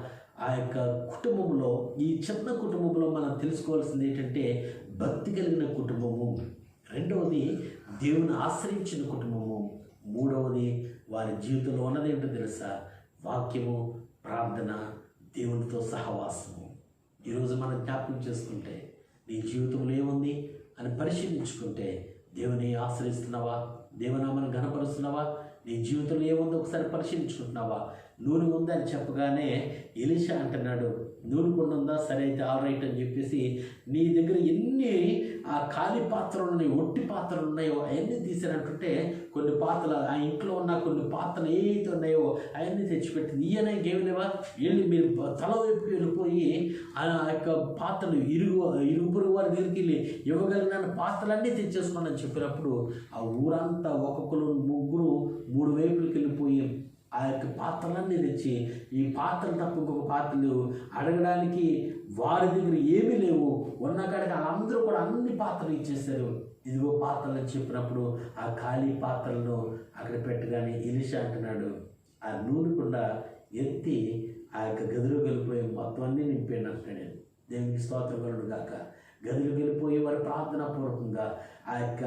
ఆ యొక్క కుటుంబంలో, ఈ చిన్న కుటుంబంలో మనం తెలుసుకోవాల్సింది ఏంటంటే భక్తి కలిగిన కుటుంబము, రెండవది దేవుని ఆశ్రయించిన కుటుంబము, మూడవది వారి జీవితంలో ఉన్నది ఏంటో తెలుసా? వాక్యము, ప్రార్థన, దేవునితో సహవాసము. ఈరోజు మనం జ్ఞాపకం చేసుకుంటే నీ జీవితంలో ఏముంది అని పరిశీలించుకుంటే, దేవుని ఆశ్రయిస్తున్నావా? దేవునామాన్ని ఘనపరుస్తున్నావా? నీ జీవితంలో ఏముందో ఒకసారి పరిశీలించుకుంటున్నావా? నూనె ఉందని చెప్పగానే ఎలీషా అంటున్నాడు, నూనె కుండ ఉందా? సరే అయితే ఆల్ రైట్ అని చెప్పేసి, నీ దగ్గర ఎన్ని ఆ ఖాళీ పాత్రలు ఉన్నాయో, ఒట్టి పాత్రలు ఉన్నాయో అవన్నీ తీసారంటుంటే, కొన్ని పాత్రలు ఆ ఇంట్లో ఉన్న కొన్ని పాత్రలు ఏవైతే ఉన్నాయో అవన్నీ తెచ్చిపెట్టింది. ఈయన ఇంకేమిలేవా, వెళ్ళి మీరు తల వైపు వెళ్ళిపోయి ఆ యొక్క పాత్రలు ఇరుగు పొరుగు వారి దగ్గరికి వెళ్ళి ఇవ్వగలిగిన పాత్రలన్నీ తెచ్చేసుకోండి అని చెప్పినప్పుడు, ఆ ఊరంతా ఒక్కొక్కరు ముగ్గురు 3 వైపులకి వెళ్ళిపోయి ఆ యొక్క పాత్రలన్నీ తెచ్చి, ఈ పాత్రలు తప్ప ఇంకొక పాత్రలు అడగడానికి వారి దగ్గర ఏమీ లేవు, ఉన్న కాడికి వాళ్ళందరూ కూడా అన్ని పాత్రలు ఇచ్చేసారు. ఇదిగో పాత్రలు అని చెప్పినప్పుడు ఆ ఖాళీ పాత్రలను అక్కడ పెట్టగానే ఎలీషా అంటున్నాడు, ఆ నూనె కుండ ఎత్తి ఆ యొక్క గదిలో వెళ్ళిపోయి మొత్తం అన్నీ నింపాడు అంటాడు. దేవునికి స్తోత్రం కలుగును గాక. గదిలోకి వెళ్ళిపోయి వారి ప్రార్థనాపూర్వకంగా ఆ యొక్క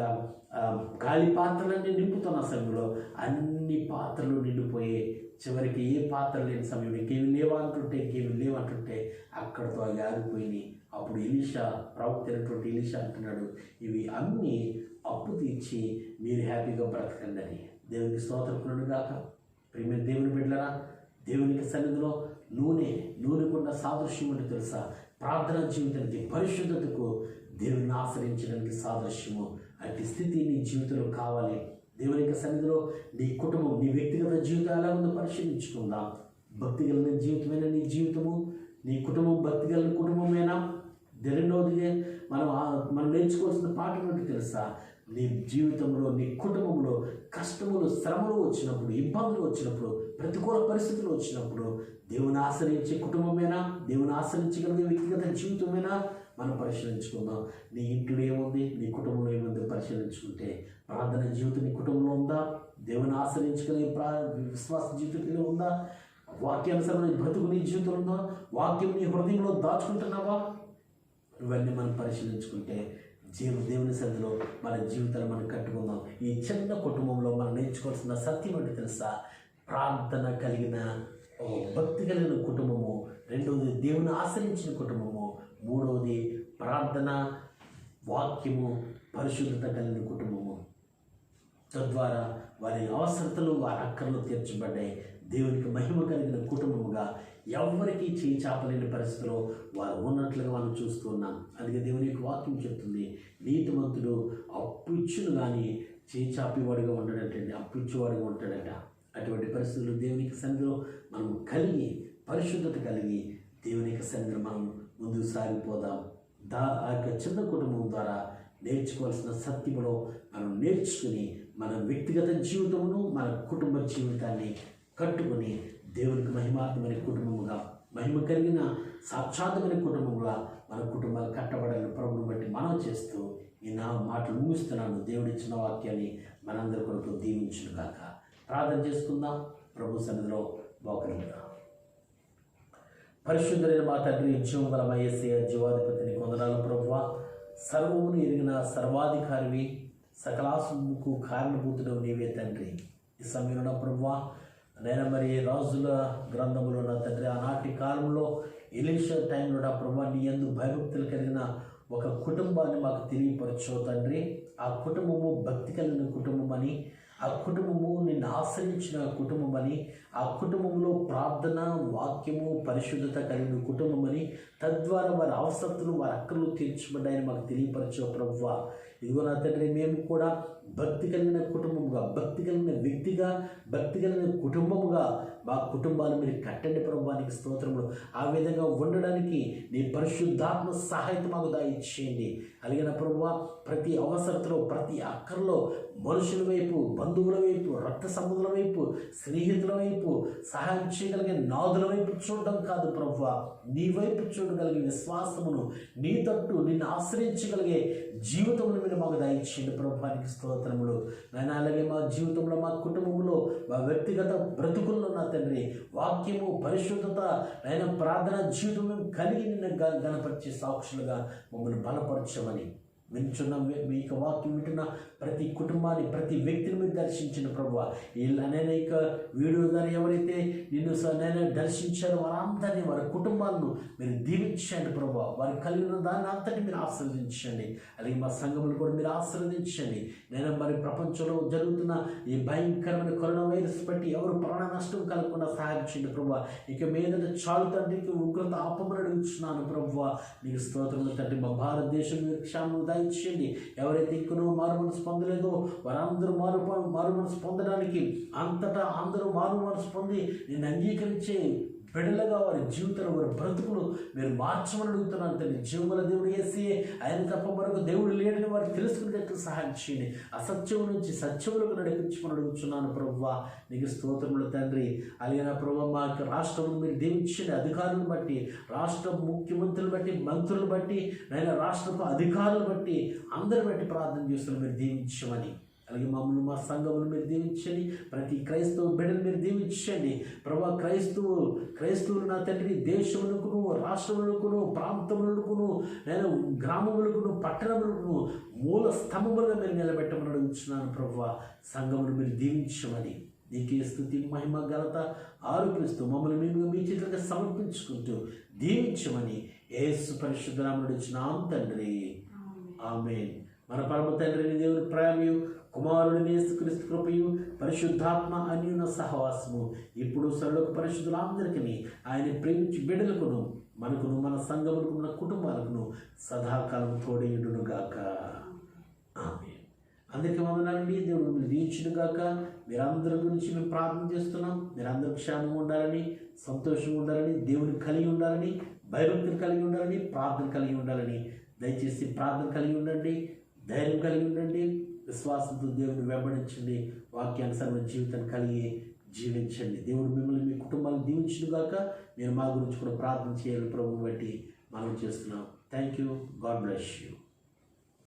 ఖాళీ పాత్రలన్నీ నింపుతున్న సమయంలో అన్ని పాత్రలు నిండిపోయి చివరికి ఏ పాత్ర లేని సమయం ఇంకేమి లేవంటుంటే అక్కడితో అవి ఆగిపోయినాయి. అప్పుడు ఎలీషా, ప్రవక్త అయినటువంటి ఎలీషా అంటున్నాడు, ఇవి అన్నీ అప్పు తీర్చి మీరు హ్యాపీగా బ్రతకండి అని. దేవునికి స్తోత్రం కలుగును గాక. ప్రియమైన దేవుని బిడ్డలారా, దేవునికి సన్నిధిలో నూనె కుండ సాదృశ్యం అంటే తెలుసా? ప్రార్థన జీవితానికి, పరిశుద్ధతకు, దేవుని ఆశ్రయించడానికి సాదృశ్యము. అట్టి స్థితి నీ జీవితంలో కావాలి. దేవుని యొక్క సన్నిధిలో నీ కుటుంబం, నీ వ్యక్తిగత జీవితం ఎలా ఉందో పరిశీలించుకుందాం. భక్తి కలిగిన జీవితమైన నీ జీవితము, నీ కుటుంబం భక్తి కలిగిన కుటుంబమేనా? రెండవది మనం నేర్చుకోవాల్సిన పాఠం ఏంటి తెలుసా? నీ జీవితంలో, నీ కుటుంబంలో కష్టములు, శ్రమలు వచ్చినప్పుడు, ఇబ్బందులు వచ్చినప్పుడు, ప్రతికూల పరిస్థితులు వచ్చినప్పుడు దేవుని ఆశ్రయించే కుటుంబమేనా? దేవుని ఆశ్రయించగలిగే వ్యక్తిగత జీవితమేనా? మనం పరిశీలించుకుందాం. నీ ఇంట్లో ఏముంది, నీ కుటుంబంలో ఏముంది పరిశీలించుకుంటే, ప్రార్థన జీవితం నీ కుటుంబంలో ఉందా? దేవుని ఆశ్రయించగలిగే విశ్వాస జీవితంలో ఉందా? వాక్యానుసరమైన బ్రతుకు నీ జీవితంలో ఉందా? వాక్యం నీ హృదయంలో దాచుకుంటున్నావా? ఇవన్నీ మనం పరిశీలించుకుంటే దేవుని సన్నిధిలో మన జీవితాలు మనం కట్టుకుందాం. ఈ చిన్న కుటుంబంలో మనం నేర్చుకోవాల్సిన సత్యం ఏంటి తెలుసా? ప్రార్థన కలిగిన, భక్తి కలిగిన కుటుంబము, రెండవది దేవుని ఆశ్రయించిన కుటుంబము, మూడవది ప్రార్థన, వాక్యము, పరిశుద్ధత కలిగిన కుటుంబము. తద్వారా వారి అవసరతలు, వారి అక్కర్లు తీర్చబడ్డాయి. దేవునికి మహిమ కలిగిన కుటుంబముగా ఎవరికి చేయి చాపలేని పరిస్థితిలో వారు ఉన్నట్లుగా మనం చూస్తున్నాం. అందుకే దేవుని యొక్క వాక్యం చెప్తుంది, నీతిమంతుడు అప్పు ఇచ్చును కానీ చేయి చాపేవాడిగా ఉండడంటండి, అప్పు ఇచ్చేవాడిగా ఉంటాడట. అటువంటి పరిస్థితులు దేవునికి సన్నిధిలో మనం కలిగి, పరిశుద్ధత కలిగి దేవునికి సన్నిధిలో మనం ముందుకు సాగిపోదాం. ఆ యొక్క చిన్న కుటుంబం ద్వారా నేర్చుకోవాల్సిన సత్యములో మనం నేర్చుకుని మన వ్యక్తిగత జీవితమును, మన కుటుంబ జీవితాన్ని కట్టుకుని దేవునికి మహిమాత్మైన కుటుంబముగా, మహిమ కలిగిన సాక్షాత్మైన కుటుంబముగా మన కుటుంబాలు కట్టబడాలని ప్రభువుని బట్టి మనం చేస్తూ ఈ నా మాటలు ముగిస్తున్నాను. దేవుడిచ్చిన వాక్యాన్ని మనందరి కొరకు దీవించును గాక. ప్రార్థన చేసుకుందాం. ప్రభు సన్నిధిలో మోకరిద్దాం. పరిశుద్ధులైన మా తండ్రి, జీవం గల మా యేసయ్య, జీవాధిపతిని కొందనాలు ప్రభువా. సర్వమును ఎరిగిన సర్వాధికారివి, సకలాసుకు కారణభూతుడు నీవే తండ్రి. ఈ సమయంలో ప్రభువా నేను మరి రాజుల గ్రంథంలో నా తండ్రి, ఆనాటి కాలంలో ఎలీషా టైంలో నా ప్రభువా నీ యందు భయభక్తులు కలిగిన ఒక కుటుంబాన్ని మాకు తెలియపరచో తండ్రి. ఆ కుటుంబము భక్తి కలిగిన కుటుంబం అని, ఆ కుటుంబము నిన్ను ఆశ్రయించిన కుటుంబం అని, ఆ కుటుంబంలో ప్రార్థన, వాక్యము, పరిశుద్ధత కలిగిన కుటుంబం అని, తద్వారా వారి అవసరతలు, వారి అక్కర్లు తీర్చబడ్డాయని మాకు తెలియపరచో ప్రభువా. ఇదిగో నా తండ్రి, మేము కూడా భక్తి కలిగిన కుటుంబముగా, భక్తి కలిగిన వ్యక్తిగా, భక్తి కలిగిన కుటుంబముగా మా కుటుంబాలు మీరు కట్టండి ప్రభువానికి స్తోత్రములు. ఆ విధంగా ఉండడానికి నీ పరిశుద్ధాత్మ సహాయత మాకు దయచేయండి. అలాగే నా ప్రభువా, ప్రతి అవసరతలో, ప్రతి అక్కర్లో మనుషుల వైపు, బంధువుల వైపు, రక్త సంబంధుల వైపు, స్నేహితుల వైపు, సహాయం చేయగలిగే నాదుల వైపు చూడడం కాదు ప్రభువా, నీ వైపు చూడగలిగే విశ్వాసమును, నీ తట్టు నిన్ను ఆశ్రయించగలిగే జీవితమును మీరు మాకు దయచేయండి ప్రభువానికి స్తోత్రములు. నేను అలాగే మా జీవితంలో, మా కుటుంబంలో, మా వ్యక్తిగత బ్రతుకుల్లో నా తండ్రి వాక్యము, పరిశుద్ధత, నేను ప్రార్థన జీవితం కలిగి నిన్ను గణపరిచే సాక్షులుగా మమ్మల్ని బలపరచమని వింటున్న మీ యొక్క వాక్యం వింటున్న ప్రతి కుటుంబాన్ని, ప్రతి వ్యక్తిని మీరు దర్శించిన ప్రభువా. నేను ఇక వీడియో ద్వారా ఎవరైతే నిన్ను నేను దర్శించారో వారందరినీ, వారి కుటుంబాలను మీరు దీవించండి ప్రభువా. వారి కలిగిన దాన్ని అంతటి మీరు ఆశీర్వదించండి. అలాగే మా సంఘములు కూడా మీరు ఆశీర్వదించండి. నేను మరి ప్రపంచంలో జరుగుతున్న ఈ భయంకరమైన కరోనా వైరస్ బట్టి ఎవరు ప్రాణ నష్టం కలగకుండా సహాయం చేయండి ప్రభువా. ఇక మీదట చాలు తండ్రికి ఉగ్రత ఆపమని అడుగుతున్నాను ప్రభువా. నీకు స్తోత్రములు తండ్రి. మా భారతదేశం క్షేమం దయచేయండి. ఎవరైతే ఇంకనూ మారు మనసు పొందలేదో వారందరూ మారు మనసు పొందడానికి, అంతటా అందరూ మారు మనసు పొంది నేను అంగీకరించే బిడ్డలుగా వారి జీవితంలో, వారి బ్రతుకులు మీరు మార్చమని అడుగుతున్నాను తండ్రి. జీవముల దేవుడు యేసే, ఆయన తప్ప మరొక దేవుడు లేడని వారు తెలుసుకునేటట్లు సహాయం చేయండి. అసత్యం నుంచి సత్యములకు నడిపించమని అడుగుతున్నాను ప్రభువా. నీకు స్తోత్రములు తండ్రి. అలాగే నా ప్రభువా, మా యొక్క రాష్ట్రమును మీరు దీవించండి. అధికారులను బట్టి, రాష్ట్ర ముఖ్యమంత్రులు బట్టి, మంత్రులు బట్టి, నేను రాష్ట్రపు అధికారులు బట్టి, అందరి బట్టి ప్రార్థన చేస్తున్న మీరు దీవించమని. అలాగే మమ్మల్ని, మా సంఘములు మీరు దీవించండి. ప్రతి క్రైస్తవ బిడ్డలు మీరు దీవించండి ప్రభా. క్రైస్తవులు నా తండ్రి దేశములకును, రాష్ట్రములకును, ప్రాంతములకును, నేను గ్రామములకును, పట్టణములకును మూల స్తంభములుగా మీరు నిలబెట్టమని అడుగుతున్నాను ప్రభా. సంఘములు మీరు దీవించమని, నీకే స్తుతి, మహిమ, ఘనత ఆరోపిస్తూ మమ్మల్ని మేము మీ చేతులకు సమర్పించుకుంటూ దీవించమని యేసు పరిశుద్ధ నామమున అడుగుచున్నాం తండ్రి. ఆమేన్. మన పరమ తండ్రిని దేవుని ప్రేమయు, కుమారుడిని యేసుక్రీస్తు కృపయు, పరిశుద్ధాత్మ అన్యోన్య సహవాసము ఇప్పుడు సర్వలోక పరిశుద్ధులందరికీ, ఆయన ప్రేమించి బిడ్డలకును, మనకును, మన సంఘములకు, మన కుటుంబాలకును సదాకాలం తోడేయుడును గాక. ఆమేన్. అందరికీ వందనాలండి. దేవుడు మిమ్మల్ని దీవించును గాక. మీరందరి గురించి మేము ప్రార్థన చేస్తున్నాం. మీరందరూ క్షేమంగా ఉండాలని, సంతోషంగా ఉండాలని, దేవుడిని కలిగి ఉండాలని, భయభక్తిని కలిగి ఉండాలని, ప్రార్థన కలిగి ఉండాలని. దయచేసి ప్రార్థన కలిగి ఉండండి, ధైర్యం కలిగి ఉండండి, విశ్వాసంతో దేవుడిని వెంబడించండి, వాక్యానుసారమైన జీవితాన్ని కలిగి జీవించండి. దేవుడు మిమ్మల్ని మీ కుటుంబాన్ని దీవించును గాక. మీరు మా గురించి కూడా ప్రార్థన చేయాలి ప్రభువుని బట్టి మనం చేస్తున్నాం. Thank you. God bless you.